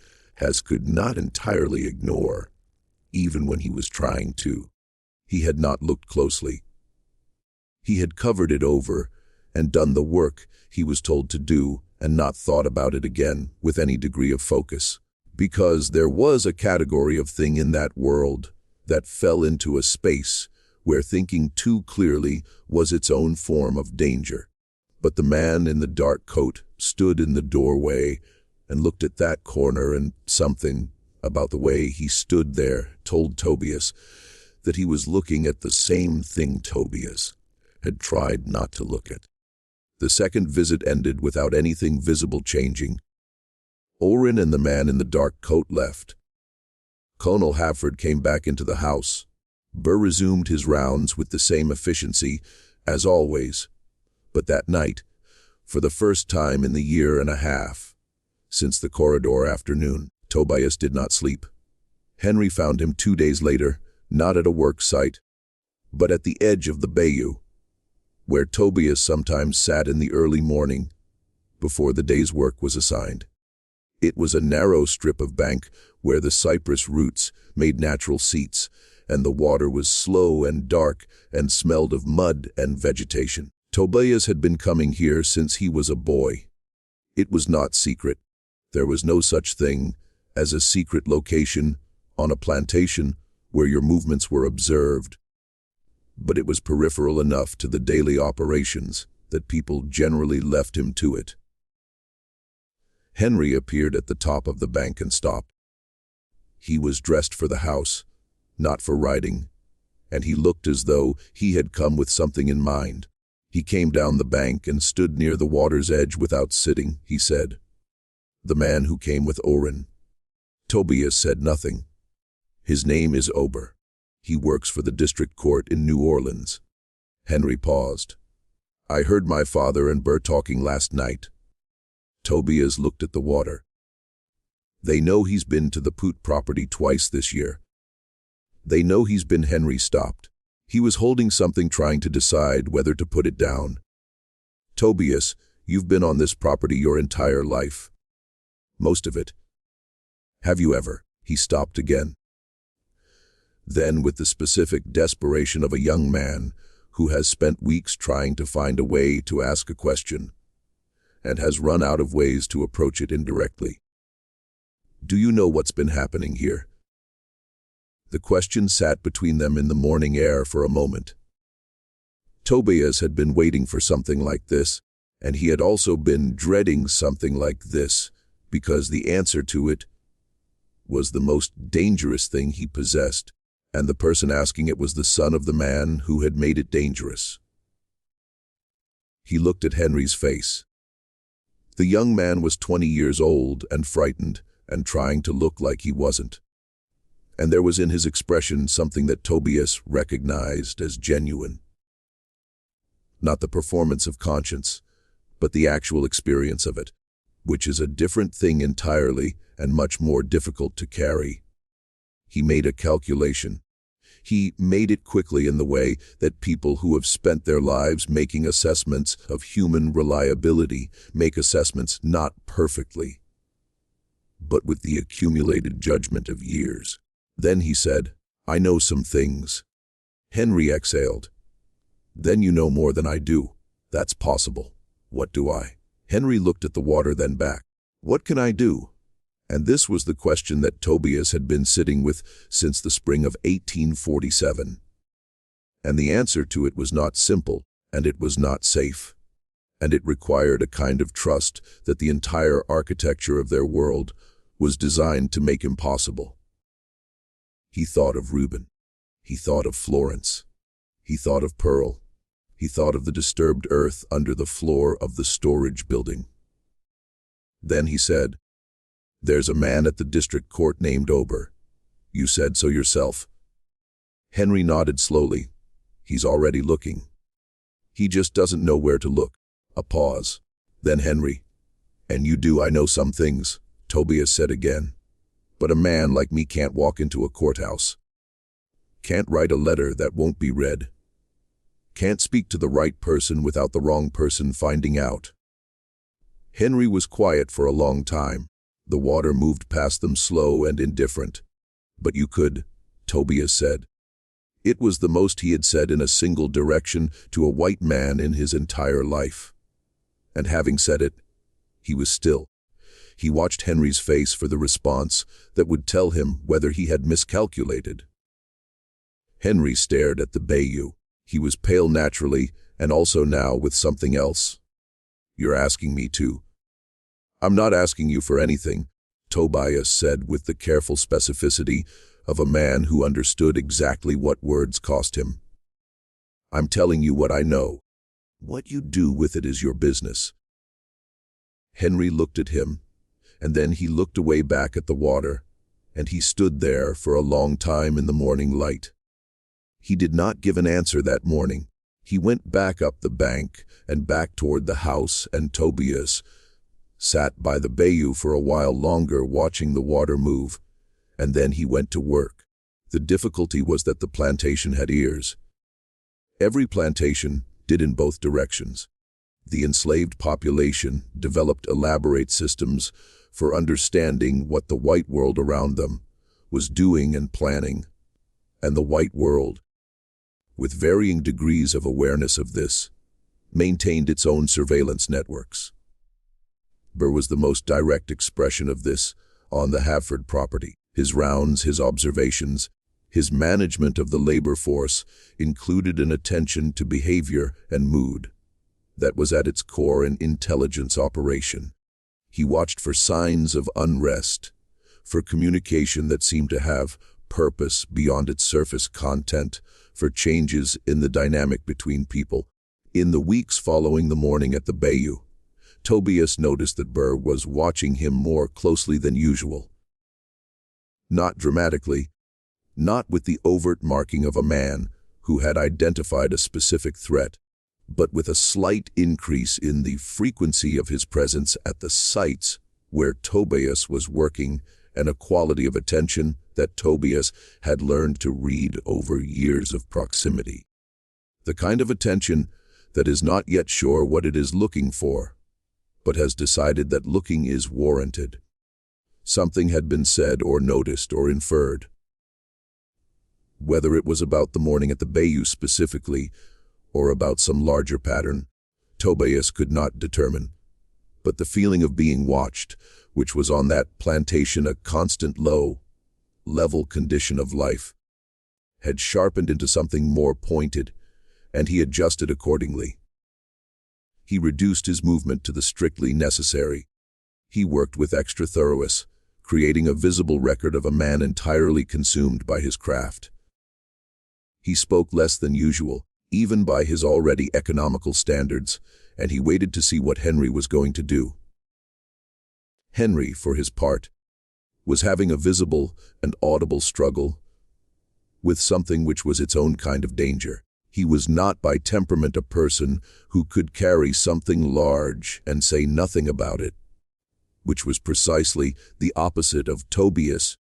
could not entirely ignore, even when he was trying to. He had not looked closely. He had covered it over and done the work he was told to do and not thought about it again with any degree of focus. Because there was a category of thing in that world that fell into a space where thinking too clearly was its own form of danger. But the man in the dark coat stood in the doorway and looked at that corner, and something about the way he stood there told Tobias that he was looking at the same thing Tobias had tried not to look at. The second visit ended without anything visible changing. Oren and the man in the dark coat left. Colonel Hafford came back into the house. Burr resumed his rounds with the same efficiency as always. But that night, for the first time in the year and a half, since the corridor afternoon, Tobias did not sleep. Henry found him 2 days later, not at a work site, but at the edge of the bayou, where Tobias sometimes sat in the early morning before the day's work was assigned. It was a narrow strip of bank where the cypress roots made natural seats, and the water was slow and dark and smelled of mud and vegetation. Tobias had been coming here since he was a boy. It was not secret. There was no such thing as a secret location on a plantation where your movements were observed. But it was peripheral enough to the daily operations that people generally left him to it. Henry appeared at the top of the bank and stopped. He was dressed for the house, not for riding, and he looked as though he had come with something in mind. He came down the bank and stood near the water's edge without sitting, he said. The man who came with Oren. Tobias said nothing. His name is Ober. He works for the district court in New Orleans. Henry paused. I heard my father and Burr talking last night. Tobias looked at the water. They know he's been to the Poot property twice this year. They know he's been. Henry stopped. He was holding something, trying to decide whether to put it down. Tobias, you've been on this property your entire life. Most of it. Have you ever? He stopped again. Then, with the specific desperation of a young man who has spent weeks trying to find a way to ask a question and has run out of ways to approach it indirectly. Do you know what's been happening here? The question sat between them in the morning air for a moment. Tobias had been waiting for something like this, and he had also been dreading something like this, because the answer to it was the most dangerous thing he possessed, and the person asking it was the son of the man who had made it dangerous. He looked at Henry's face. The young man was 20 years old and frightened and trying to look like he wasn't. And there was in his expression something that Tobias recognized as genuine. Not the performance of conscience, but the actual experience of it, which is a different thing entirely and much more difficult to carry. He made a calculation. He made it quickly in the way that people who have spent their lives making assessments of human reliability make assessments not perfectly, but with the accumulated judgment of years. Then he said, I know some things. Henry exhaled. Then you know more than I do. That's possible. What do I? Henry looked at the water, then back. What can I do? And this was the question that Tobias had been sitting with since the spring of 1847. And the answer to it was not simple, and it was not safe. And it required a kind of trust that the entire architecture of their world was designed to make impossible. He thought of Reuben. He thought of Florence. He thought of Pearl. He thought of the disturbed earth under the floor of the storage building. Then he said, "There's a man at the district court named Ober. You said so yourself." Henry nodded slowly. "He's already looking. He just doesn't know where to look." A pause. Then Henry, "And you do, I know some things," Tobias said again. "But a man like me can't walk into a courthouse. Can't write a letter that won't be read. Can't speak to the right person without the wrong person finding out." Henry was quiet for a long time. The water moved past them slow and indifferent. "But you could," Tobias said. It was the most he had said in a single direction to a white man in his entire life. And having said it, he was still. He watched Henry's face for the response that would tell him whether he had miscalculated. Henry stared at the bayou. He was pale naturally, and also now with something else. "You're asking me to." "I'm not asking you for anything," Tobias said with the careful specificity of a man who understood exactly what words cost him. "I'm telling you what I know. What you do with it is your business." Henry looked at him, and then he looked away back at the water, and he stood there for a long time in the morning light. He did not give an answer that morning. He went back up the bank and back toward the house, and Tobias sat by the bayou for a while longer watching the water move, and then he went to work. The difficulty was that the plantation had ears. Every plantation did in both directions. The enslaved population developed elaborate systems for understanding what the white world around them was doing and planning, and the white world, with varying degrees of awareness of this, maintained its own surveillance networks. Burr was the most direct expression of this on the Havford property. His rounds, his observations, his management of the labor force included an attention to behavior and mood that was at its core an intelligence operation. He watched for signs of unrest, for communication that seemed to have purpose beyond its surface content, for changes in the dynamic between people. In the weeks following the morning at the bayou, Tobias noticed that Burr was watching him more closely than usual. Not dramatically, not with the overt marking of a man who had identified a specific threat, but with a slight increase in the frequency of his presence at the sites where Tobias was working, and a quality of attention that Tobias had learned to read over years of proximity. The kind of attention that is not yet sure what it is looking for, but has decided that looking is warranted. Something had been said or noticed or inferred. Whether it was about the morning at the bayou specifically, or about some larger pattern, Tobias could not determine. But the feeling of being watched, which was on that plantation a constant low-level condition of life, had sharpened into something more pointed, and he adjusted accordingly. He reduced his movement to the strictly necessary. He worked with extra thoroughness, creating a visible record of a man entirely consumed by his craft. He spoke less than usual, even by his already economical standards, and he waited to see what Henry was going to do. Henry, for his part, was having a visible and audible struggle with something which was its own kind of danger. He was not by temperament a person who could carry something large and say nothing about it, which was precisely the opposite of Tobias,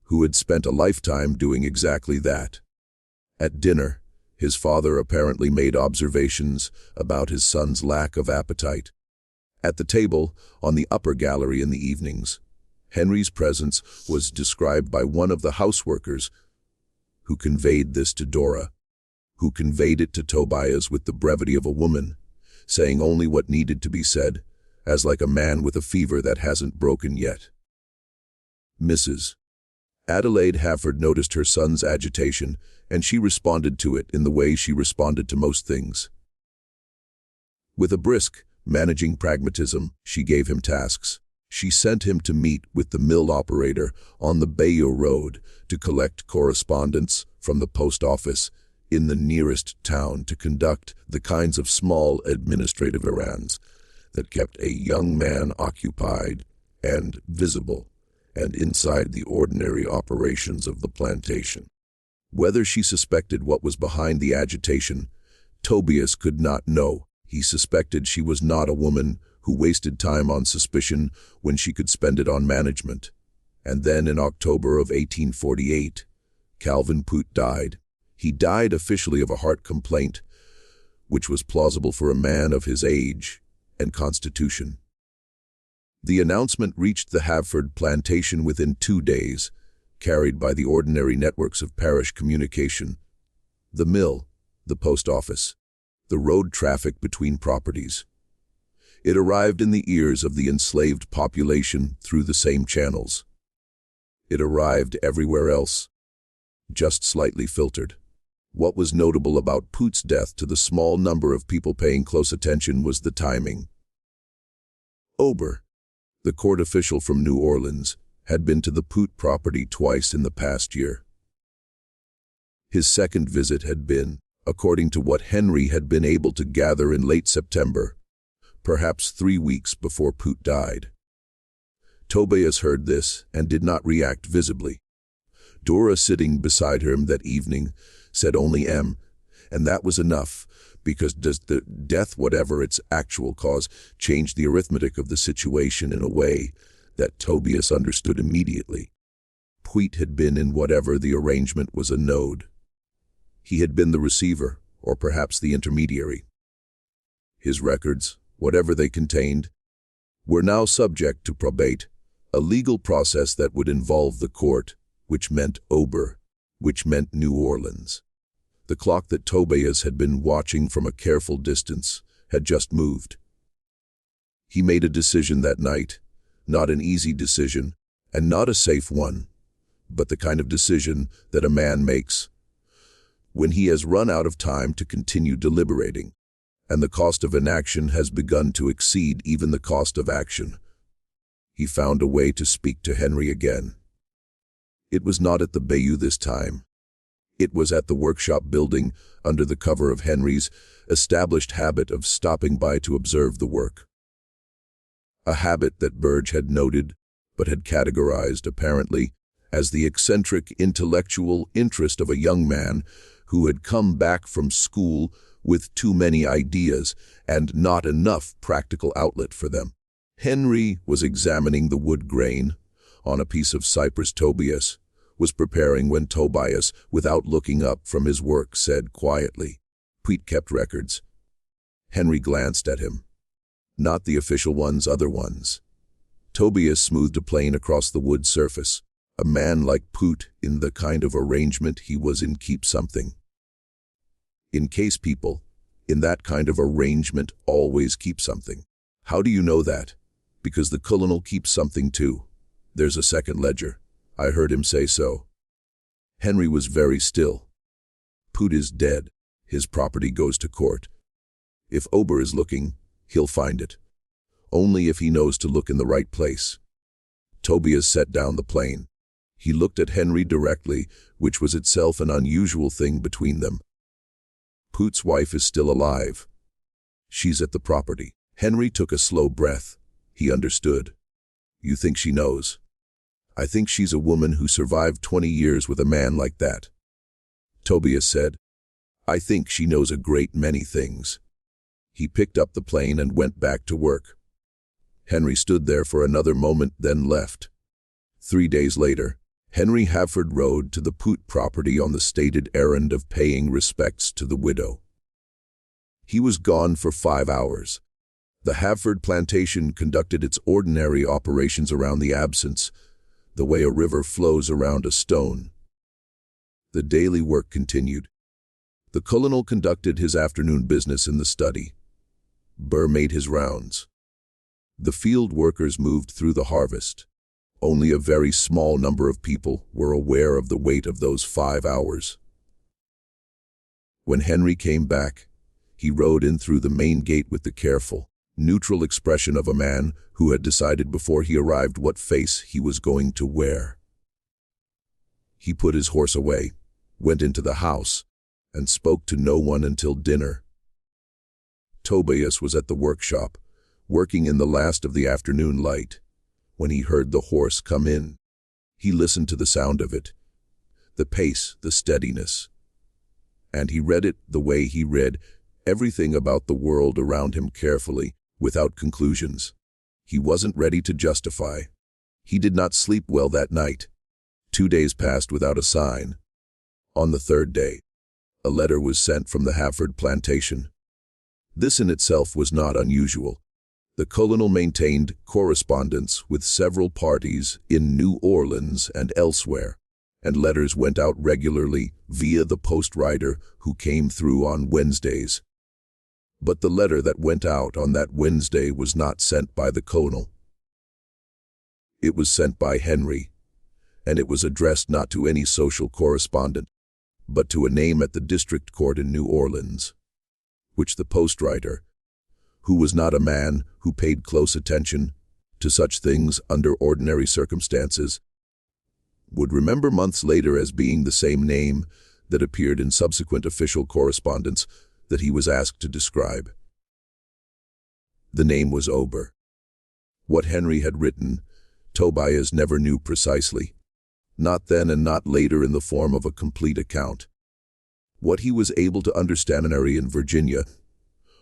who had spent a lifetime doing exactly that. At dinner, his father apparently made observations about his son's lack of appetite. At the table, on the upper gallery in the evenings, Henry's presence was described by one of the houseworkers, who conveyed this to Dora, who conveyed it to Tobias with the brevity of a woman, saying only what needed to be said, as like a man with a fever that hasn't broken yet. Mrs. Adelaide Havford noticed her son's agitation, and she responded to it in the way she responded to most things. With a brisk, managing pragmatism, she gave him tasks. She sent him to meet with the mill operator on the Bayou Road to collect correspondence from the post office in the nearest town to conduct the kinds of small administrative errands that kept a young man occupied and visible and inside the ordinary operations of the plantation. Whether she suspected what was behind the agitation, Tobias could not know. He suspected she was not a woman who wasted time on suspicion when she could spend it on management. And then in October of 1848, Calvin Poot died. He died officially of a heart complaint, which was plausible for a man of his age and constitution. The announcement reached the Havford plantation within 2 days, carried by the ordinary networks of parish communication, the mill, the post office, the road traffic between properties. It arrived in the ears of the enslaved population through the same channels. It arrived everywhere else, just slightly filtered. What was notable about Poot's death to the small number of people paying close attention was the timing. Ober, the court official from New Orleans, had been to the Poot property twice in the past year. His second visit had been, according to what Henry had been able to gather in late September, perhaps 3 weeks before Poot died. Tobias heard this and did not react visibly. Dora, sitting beside him that evening, said only "M," and that was enough, because does the death, whatever its actual cause, change the arithmetic of the situation in a way that Tobias understood immediately. Poot had been in whatever the arrangement was a node. He had been the receiver, or perhaps the intermediary. His records, whatever they contained, were now subject to probate, a legal process that would involve the court, which meant Ober, which meant New Orleans. The clock that Tobias had been watching from a careful distance had just moved. He made a decision that night, not an easy decision, and not a safe one, but the kind of decision that a man makes when he has run out of time to continue deliberating, and the cost of inaction has begun to exceed even the cost of action. He found a way to speak to Henry again. It was not at the Bayou this time. It was at the workshop building under the cover of Henry's established habit of stopping by to observe the work. A habit that Burge had noted, but had categorized, apparently, as the eccentric intellectual interest of a young man who had come back from school with too many ideas and not enough practical outlet for them. Henry was examining the wood grain on a piece of cypress. Tobias was preparing when Tobias, without looking up from his work, said quietly, "Poot kept records." Henry glanced at him. Not the official ones, other ones. Tobias smoothed a plane across the wood surface. A man like Poot, in the kind of arrangement he was in, keep something. In case people, in that kind of arrangement, always keep something. How do you know that? Because the colonel keeps something too. There's a second ledger. I heard him say so. Henry was very still. Poot is dead. His property goes to court. If Ober is looking, he'll find it. Only if he knows to look in the right place. Tobias set down the plane. He looked at Henry directly, which was itself an unusual thing between them. Poot's wife is still alive. She's at the property. Henry took a slow breath. He understood. You think she knows? I think she's a woman who survived 20 years with a man like that. Tobias said, I think she knows a great many things. He picked up the plane and went back to work. Henry stood there for another moment, then left. 3 days later, Henry Havford rode to the Poot property on the stated errand of paying respects to the widow. He was gone for 5 hours. The Havford plantation conducted its ordinary operations around the absence, the way a river flows around a stone. The daily work continued. The colonel conducted his afternoon business in the study. Burr made his rounds. The field workers moved through the harvest. Only a very small number of people were aware of the weight of those 5 hours. When Henry came back, he rode in through the main gate with the careful, neutral expression of a man who had decided before he arrived what face he was going to wear. He put his horse away, went into the house, and spoke to no one until dinner. Tobias was at the workshop, working in the last of the afternoon light, when he heard the horse come in. He listened to the sound of it, the pace, the steadiness. And he read it the way he read everything about the world around him carefully, without conclusions. He wasn't ready to justify. He did not sleep well that night. 2 days passed without a sign. On the third day, a letter was sent from the Plantation. This in itself was not unusual. The colonel maintained correspondence with several parties in New Orleans and elsewhere, and letters went out regularly via the post rider who came through on Wednesdays. But the letter that went out on that Wednesday was not sent by the colonel. It was sent by Henry, and it was addressed not to any social correspondent, but to a name at the district court in New Orleans, which the post rider, who was not a man who paid close attention to such things under ordinary circumstances, would remember months later as being the same name that appeared in subsequent official correspondence that he was asked to describe. The name was Ober. What Henry had written, Tobias never knew precisely, not then and not later in the form of a complete account. What he was able to understand in Virginia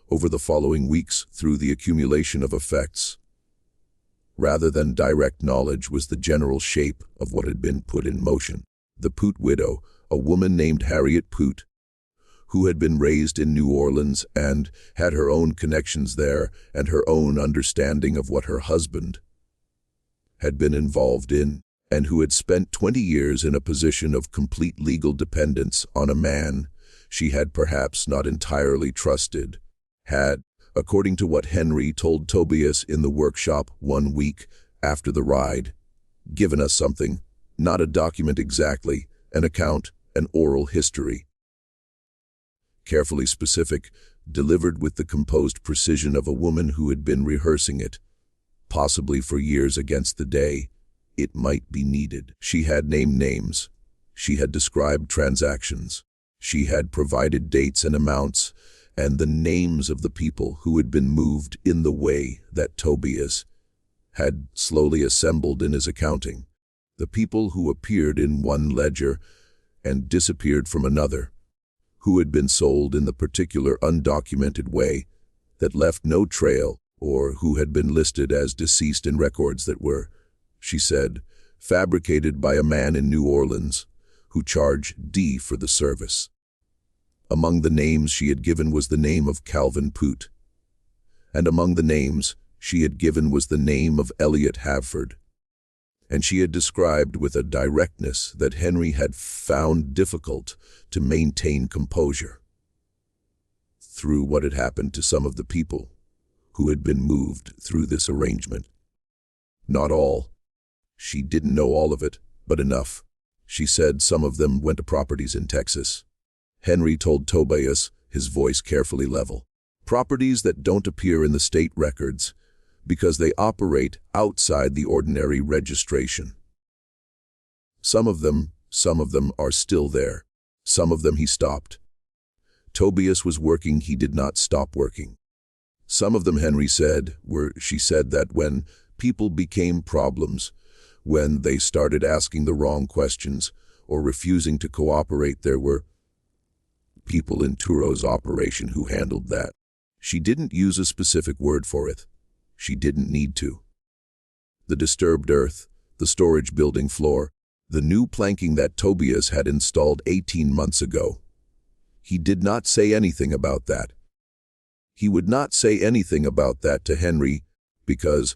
over the following weeks through the accumulation of effects, rather than direct knowledge, was the general shape of what had been put in motion. The Pute widow, a woman named Harriet Pute, who had been raised in New Orleans and had her own connections there and her own understanding of what her husband had been involved in, and who had spent 20 years in a position of complete legal dependence on a man she had perhaps not entirely trusted, had, according to what Henry told Tobias in the workshop 1 week after the ride, given us something, not a document exactly, an account, an oral history. Carefully specific, delivered with the composed precision of a woman who had been rehearsing it, possibly for years against the day it might be needed. She had named names. She had described transactions. She had provided dates and amounts, and the names of the people who had been moved in the way that Tobias had slowly assembled in his accounting, the people who appeared in one ledger and disappeared from another, who had been sold in the particular undocumented way that left no trail, or who had been listed as deceased in records that were, she said, fabricated by a man in New Orleans who charged D for the service. Among the names she had given was the name of Calvin Pute, and among the names she had given was the name of Elliot Havford, and she had described with a directness that Henry had found difficult to maintain composure through what had happened to some of the people who had been moved through this arrangement. Not all. She didn't know all of it, but enough. She said some of them went to properties in Texas. Henry told Tobias, his voice carefully level. Properties that don't appear in the state records because they operate outside the ordinary registration. Some of them are still there. Some of them he stopped. Tobias was working, he did not stop working. Some of them, Henry said, she said that when people became problems, when they started asking the wrong questions or refusing to cooperate, there were people in Turo's operation who handled that. She didn't use a specific word for it. She didn't need to. The disturbed earth, the storage building floor, the new planking that Tobias had installed 18 months ago. He did not say anything about that. He would not say anything about that to Henry because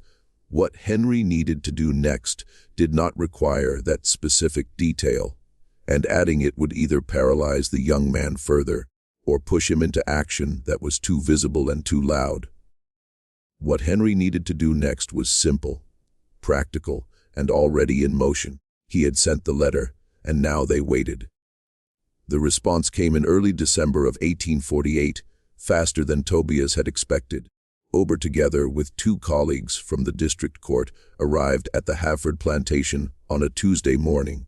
what Henry needed to do next did not require that specific detail, and adding it would either paralyze the young man further or push him into action that was too visible and too loud. What Henry needed to do next was simple, practical, and already in motion. He had sent the letter, and now they waited. The response came in early December of 1848, faster than Tobias had expected. Ober, together with 2 colleagues from the district court, arrived at the Plantation on a Tuesday morning.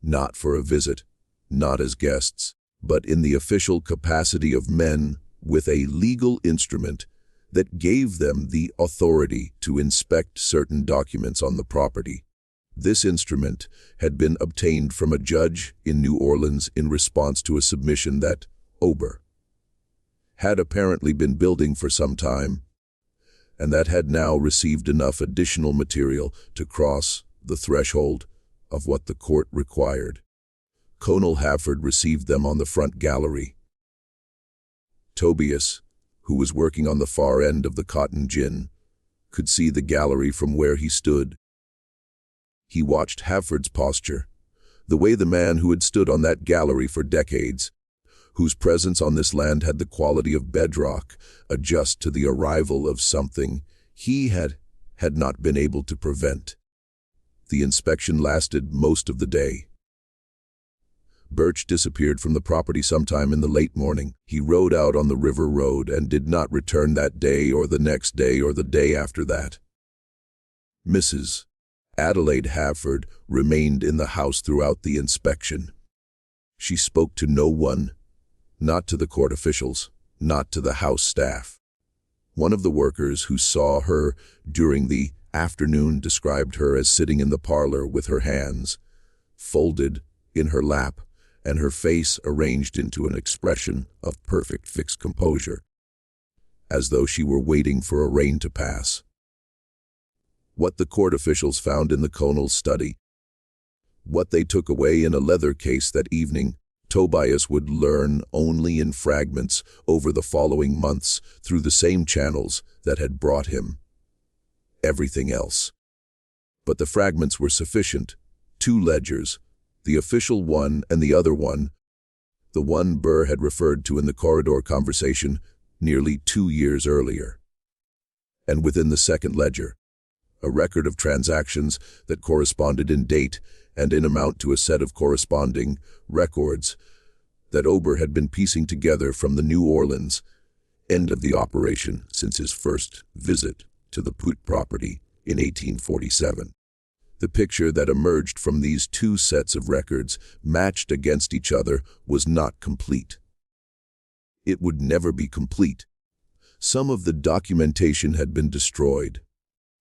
Not for a visit, not as guests, but in the official capacity of men with a legal instrument that gave them the authority to inspect certain documents on the property. This instrument had been obtained from a judge in New Orleans in response to a submission that Ober had apparently been building for some time, and that had now received enough additional material to cross the threshold of what the court required. Colonel Havford received them on the front gallery. Tobias, who was working on the far end of the cotton gin, could see the gallery from where he stood. He watched Havford's posture, the way the man who had stood on that gallery for decades, whose presence on this land had the quality of bedrock, adjust to the arrival of something he had not been able to prevent. The inspection lasted most of the day. Birch disappeared from the property sometime in the late morning. He rode out on the river road and did not return that day or the next day or the day after that. Mrs. Adelaide Havford remained in the house throughout the inspection. She spoke to no one, not to the court officials, not to the house staff. One of the workers who saw her during the afternoon described her as sitting in the parlor with her hands folded in her lap and her face arranged into an expression of perfect fixed composure, as though she were waiting for a rain to pass. What the court officials found in the colonel's study, what they took away in a leather case that evening, Tobias would learn only in fragments over the following months through the same channels that had brought him everything else. But the fragments were sufficient. 2 ledgers, the official one and the other one, the one Burr had referred to in the corridor conversation nearly 2 years earlier. And within the second ledger, a record of transactions that corresponded in date and in amount to a set of corresponding records that Ober had been piecing together from the New Orleans end of the operation since his first visit to the Put property in 1847. The picture that emerged from these 2 sets of records matched against each other was not complete. It would never be complete. Some of the documentation had been destroyed.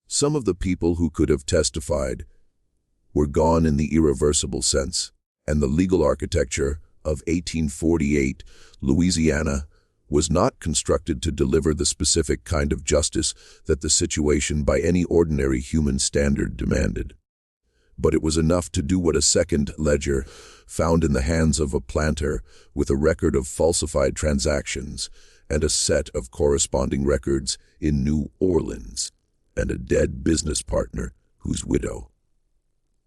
Some of the people who could have testified were gone in the irreversible sense, and the legal architecture of 1848 Louisiana was not constructed to deliver the specific kind of justice that the situation by any ordinary human standard demanded. But it was enough to do what a second ledger found in the hands of a planter with a record of falsified transactions and a set of corresponding records in New Orleans, and a dead business partner whose widow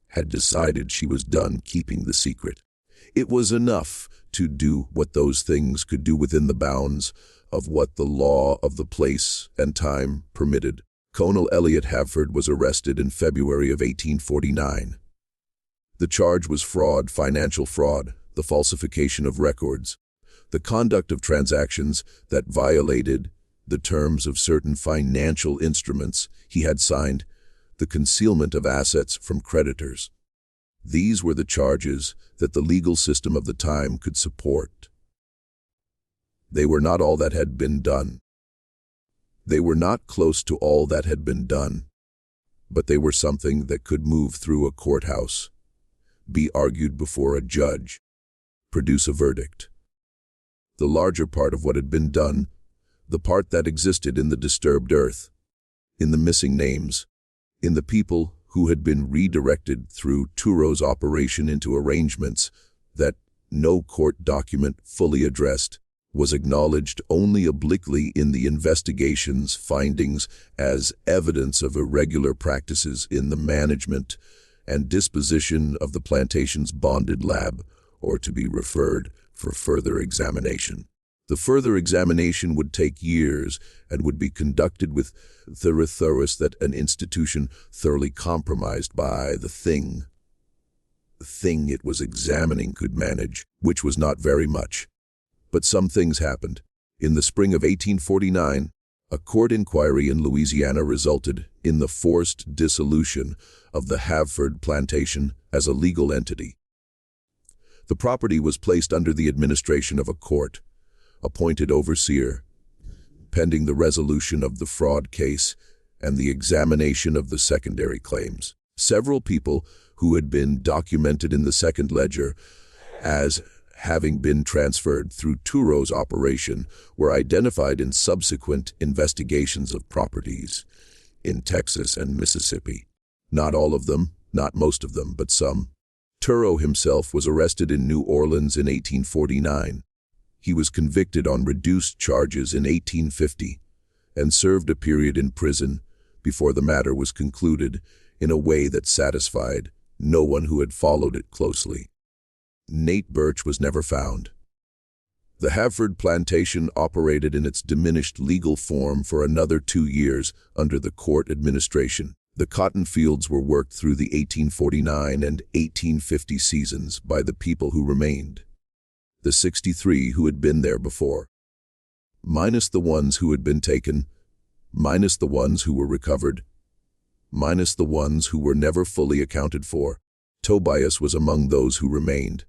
had decided she was done keeping the secret. It was enough to do what those things could do within the bounds of what the law of the place and time permitted. Colonel Elliot Havford was arrested in February of 1849. The charge was fraud, financial fraud, the falsification of records, the conduct of transactions that violated the terms of certain financial instruments he had signed, the concealment of assets from creditors. These were the charges that the legal system of the time could support. They were not all that had been done. They were not close to all that had been done, but they were something that could move through a courthouse, be argued before a judge, produce a verdict. The larger part of what had been done, the part that existed in the disturbed earth, in the missing names, in the people who had been redirected through Turo's operation into arrangements that no court document fully addressed, was acknowledged only obliquely in the investigation's findings as evidence of irregular practices in the management and disposition of the plantation's bonded lab, or to be referred for further examination. The further examination would take years and would be conducted with thoroughness that an institution thoroughly compromised by the thing it was examining could manage, which was not very much. But some things happened. In the spring of 1849, a court inquiry in Louisiana resulted in the forced dissolution of the Havford plantation as a legal entity. The property was placed under the administration of a court, appointed overseer, pending the resolution of the fraud case and the examination of the secondary claims. Several people who had been documented in the second ledger as having been transferred through Turo's operation were identified in subsequent investigations of properties in Texas and Mississippi. Not all of them, not most of them, but some. Turo himself was arrested in New Orleans in 1849. He was convicted on reduced charges in 1850 and served a period in prison before the matter was concluded in a way that satisfied no one who had followed it closely. Nate Birch was never found. The Havford Plantation operated in its diminished legal form for another 2 years under the court administration. The cotton fields were worked through the 1849 and 1850 seasons by the people who remained, the 63 who had been there before, minus the ones who had been taken, minus the ones who were recovered, minus the ones who were never fully accounted for. Tobias was among those who remained.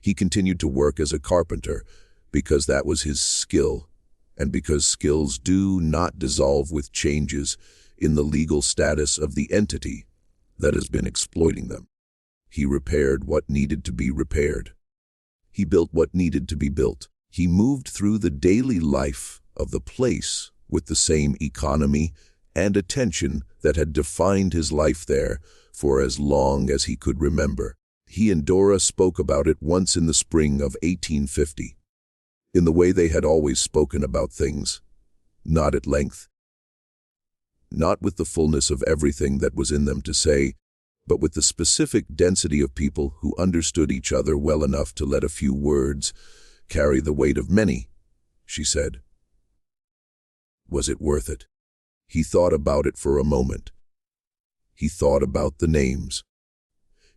He continued to work as a carpenter because that was his skill, and because skills do not dissolve with changes in the legal status of the entity that has been exploiting them. He repaired what needed to be repaired. He built what needed to be built. He moved through the daily life of the place with the same economy and attention that had defined his life there for as long as he could remember. He and Dora spoke about it once in the spring of 1850, in the way they had always spoken about things, not at length, not with the fullness of everything that was in them to say, but with the specific density of people who understood each other well enough to let a few words carry the weight of many, she said. Was it worth it? He thought about it for a moment. He thought about the names.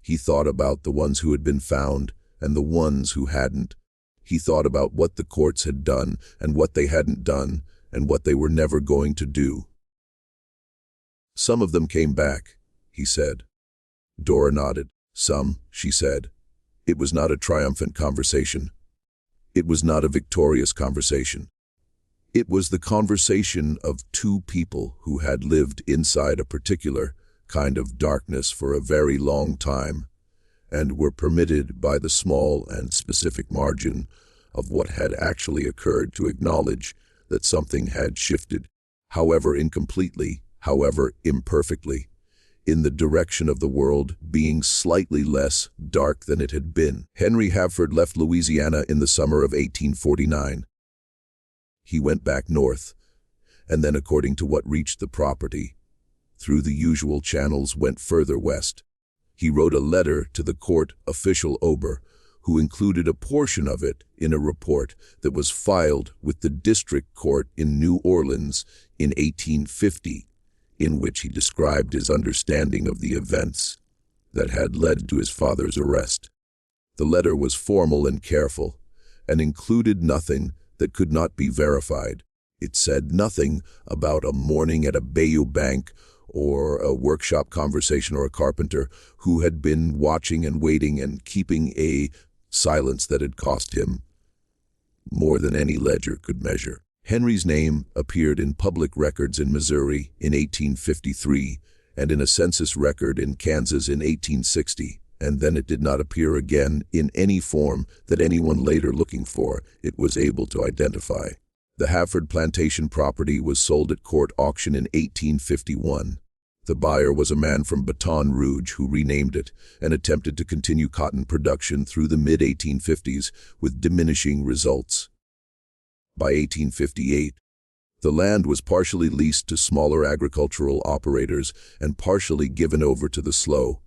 He thought about the ones who had been found and the ones who hadn't. He thought about what the courts had done and what they hadn't done and what they were never going to do. Some of them came back, he said. Dora nodded. Some, she said. It was not a triumphant conversation. It was not a victorious conversation. It was the conversation of two people who had lived inside a particular kind of darkness for a very long time, and were permitted by the small and specific margin of what had actually occurred to acknowledge that something had shifted, however incompletely, however imperfectly, in the direction of the world being slightly less dark than it had been. Henry Havford left Louisiana in the summer of 1849. He went back north, and then, according to what reached the property, through the usual channels went further west. He wrote a letter to the court official Ober, who included a portion of it in a report that was filed with the district court in New Orleans in 1850, in which he described his understanding of the events that had led to his father's arrest. The letter was formal and careful, and included nothing that could not be verified. It said nothing about a morning at a Bayou bank or a workshop conversation or a carpenter who had been watching and waiting and keeping a silence that had cost him more than any ledger could measure. Henry's name appeared in public records in Missouri in 1853 and in a census record in Kansas in 1860, and then it did not appear again in any form that anyone later looking for it was able to identify. The Havford Plantation property was sold at court auction in 1851. The buyer was a man from Baton Rouge who renamed it and attempted to continue cotton production through the mid-1850s with diminishing results. By 1858, the land was partially leased to smaller agricultural operators and partially given over to the slow,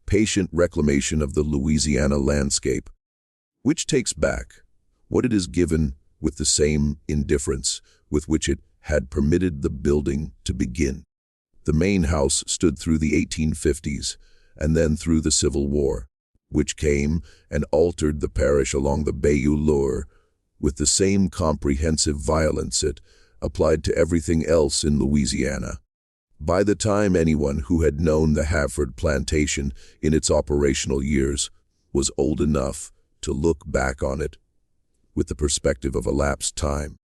patient reclamation of the Louisiana landscape, which takes back what it is given with the same indifference with which it had permitted the building to begin. The main house stood through the 1850s and then through the Civil War, which came and altered the parish along the Bayou Loire with the same comprehensive violence it applied to everything else in Louisiana. By the time anyone who had known the Havford Plantation in its operational years was old enough to look back on it with the perspective of elapsed time,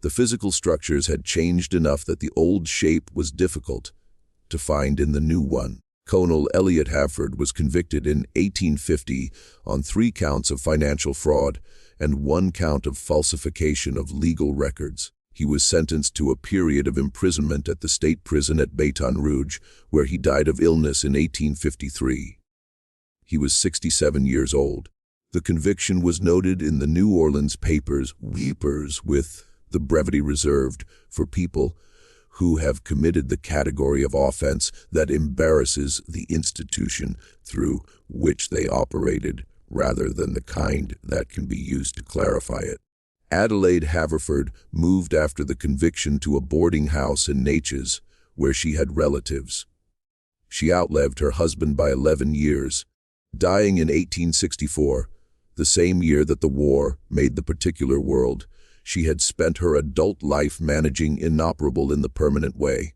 The physical structures had changed enough that the old shape was difficult to find in the new one. Colonel Elliot Havford was convicted in 1850 on 3 counts of financial fraud and 1 count of falsification of legal records. He was sentenced to a period of imprisonment at the state prison at Baton Rouge, where he died of illness in 1853. He was 67 years old. The conviction was noted in the New Orleans papers, weepers, with the brevity reserved for people who have committed the category of offense that embarrasses the institution through which they operated, rather than the kind that can be used to clarify it. Adelaide Haverford moved after the conviction to a boarding house in Natchez, where she had relatives. She outlived her husband by 11 years, dying in 1864, the same year that the war made the particular world. She had spent her adult life managing inoperable in the permanent way.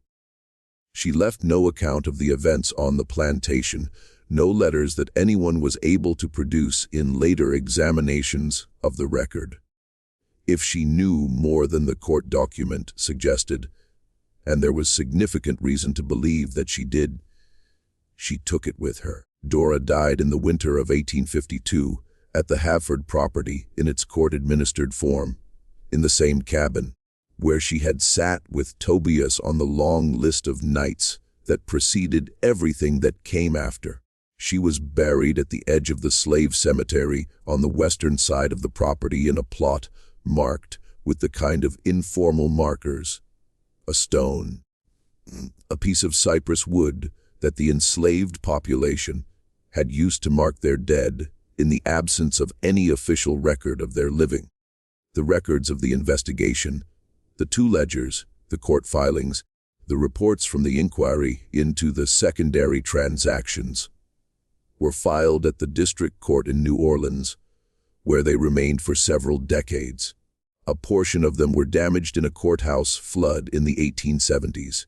She left no account of the events on the plantation, no letters that anyone was able to produce in later examinations of the record. If she knew more than the court document suggested, and there was significant reason to believe that she did, she took it with her. Dora died in the winter of 1852 at the Havford property in its court-administered form, in the same cabin, where she had sat with Tobias on the long list of nights that preceded everything that came after. She was buried at the edge of the slave cemetery on the western side of the property in a plot marked with the kind of informal markers, a stone, a piece of cypress wood that the enslaved population had used to mark their dead in the absence of any official record of their living. The records of the investigation, the 2 ledgers, the court filings, the reports from the inquiry into the secondary transactions, were filed at the district court in New Orleans, where they remained for several decades. A portion of them were damaged in a courthouse flood in the 1870s.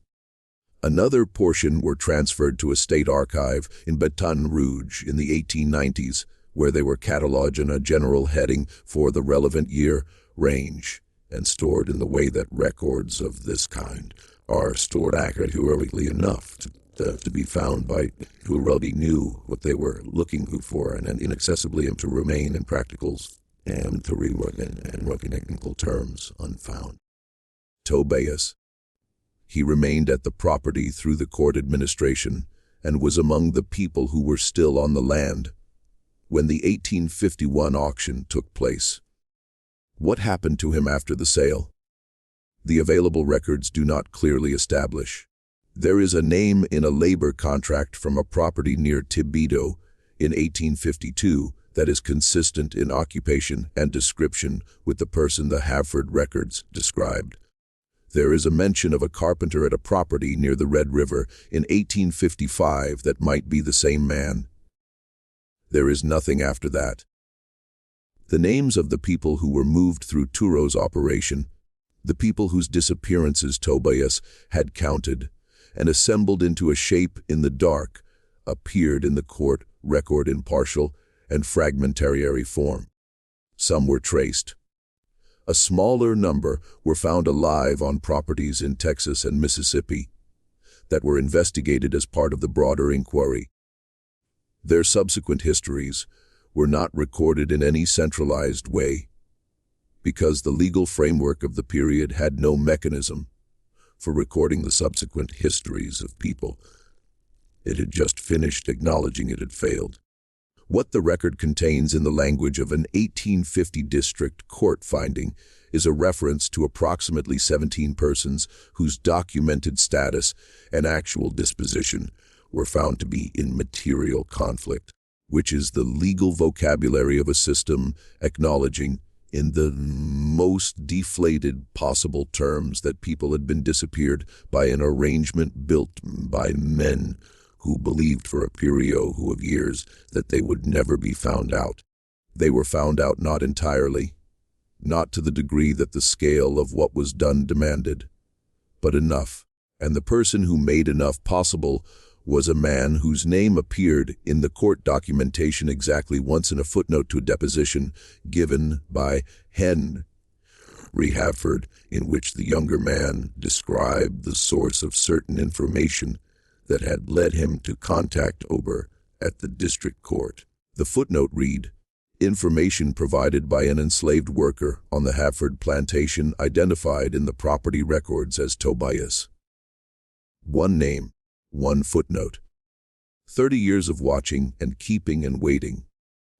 Another portion were transferred to a state archive in Baton Rouge in the 1890s, where they were cataloged in a general heading for the relevant year range and stored in the way that records of this kind are stored accurately enough to be found by who already knew what they were looking for and inaccessibly to remain in practicals and to rework and technical terms unfound. Tobias. He remained at the property through the court administration and was among the people who were still on the land when the 1851 auction took place. What happened to him after the sale? The available records do not clearly establish. There is a name in a labor contract from a property near Tibeto in 1852 that is consistent in occupation and description with the person the Havford records described. There is a mention of a carpenter at a property near the Red River in 1855 that might be the same man. There is nothing after that. The names of the people who were moved through Turo's operation, the people whose disappearances Tobias had counted and assembled into a shape in the dark, appeared in the court record in partial and fragmentary form. Some were traced. A smaller number were found alive on properties in Texas and Mississippi that were investigated as part of the broader inquiry. Their subsequent histories were not recorded in any centralized way because the legal framework of the period had no mechanism for recording the subsequent histories of people. It had just finished acknowledging it had failed. What the record contains in the language of an 1850 district court finding is a reference to approximately 17 persons whose documented status and actual disposition were found to be in material conflict, which is the legal vocabulary of a system acknowledging in the most deflated possible terms that people had been disappeared by an arrangement built by men who believed for a period of years that they would never be found out. They were found out not entirely, not to the degree that the scale of what was done demanded, but enough, and the person who made enough possible was a man whose name appeared in the court documentation exactly once in a footnote to a deposition given by Hen Hafford, in which the younger man described the source of certain information that had led him to contact Ober at the district court. The footnote read, "Information provided by an enslaved worker on the Hafford plantation identified in the property records as Tobias." One name, one footnote. 30 years of watching and keeping and waiting,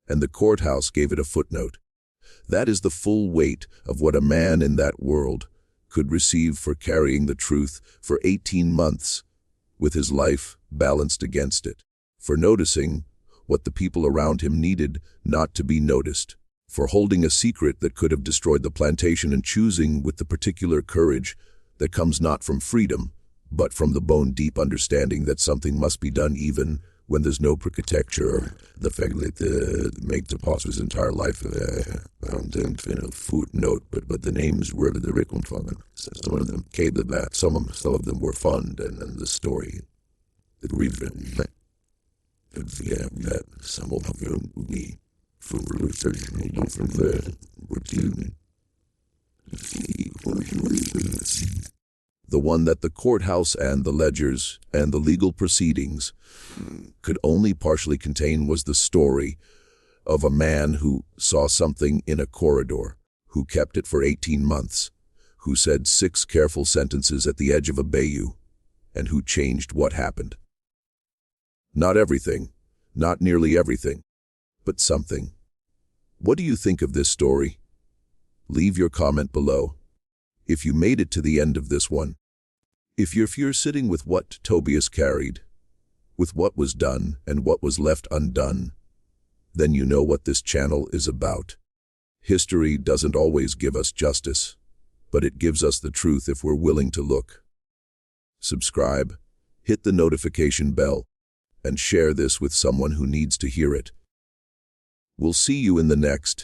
and the courthouse gave it a footnote. That is the full weight of what a man in that world could receive for carrying the truth for 18 months, with his life balanced against it, for noticing what the people around him needed not to be noticed, for holding a secret that could have destroyed the plantation and choosing with the particular courage that comes not from freedom, but from the bone-deep understanding that something must be done even when there's no architecture. The fact that make the pause his entire life footnote, but the names were the Ricklandfangen. Some of them came to that, some of them were fun, and the story that we've been that some of them we from research from the routine. The one that the courthouse and the ledgers and the legal proceedings could only partially contain was the story of a man who saw something in a corridor, who kept it for 18 months, who said 6 careful sentences at the edge of a bayou, and who changed what happened. Not everything, not nearly everything, but something. What do you think of this story? Leave your comment below. If you made it to the end of this one, if you're sitting with what Tobias carried, with what was done and what was left undone, then you know what this channel is about. History doesn't always give us justice, but it gives us the truth if we're willing to look. Subscribe, hit the notification bell, and share this with someone who needs to hear it. We'll see you in the next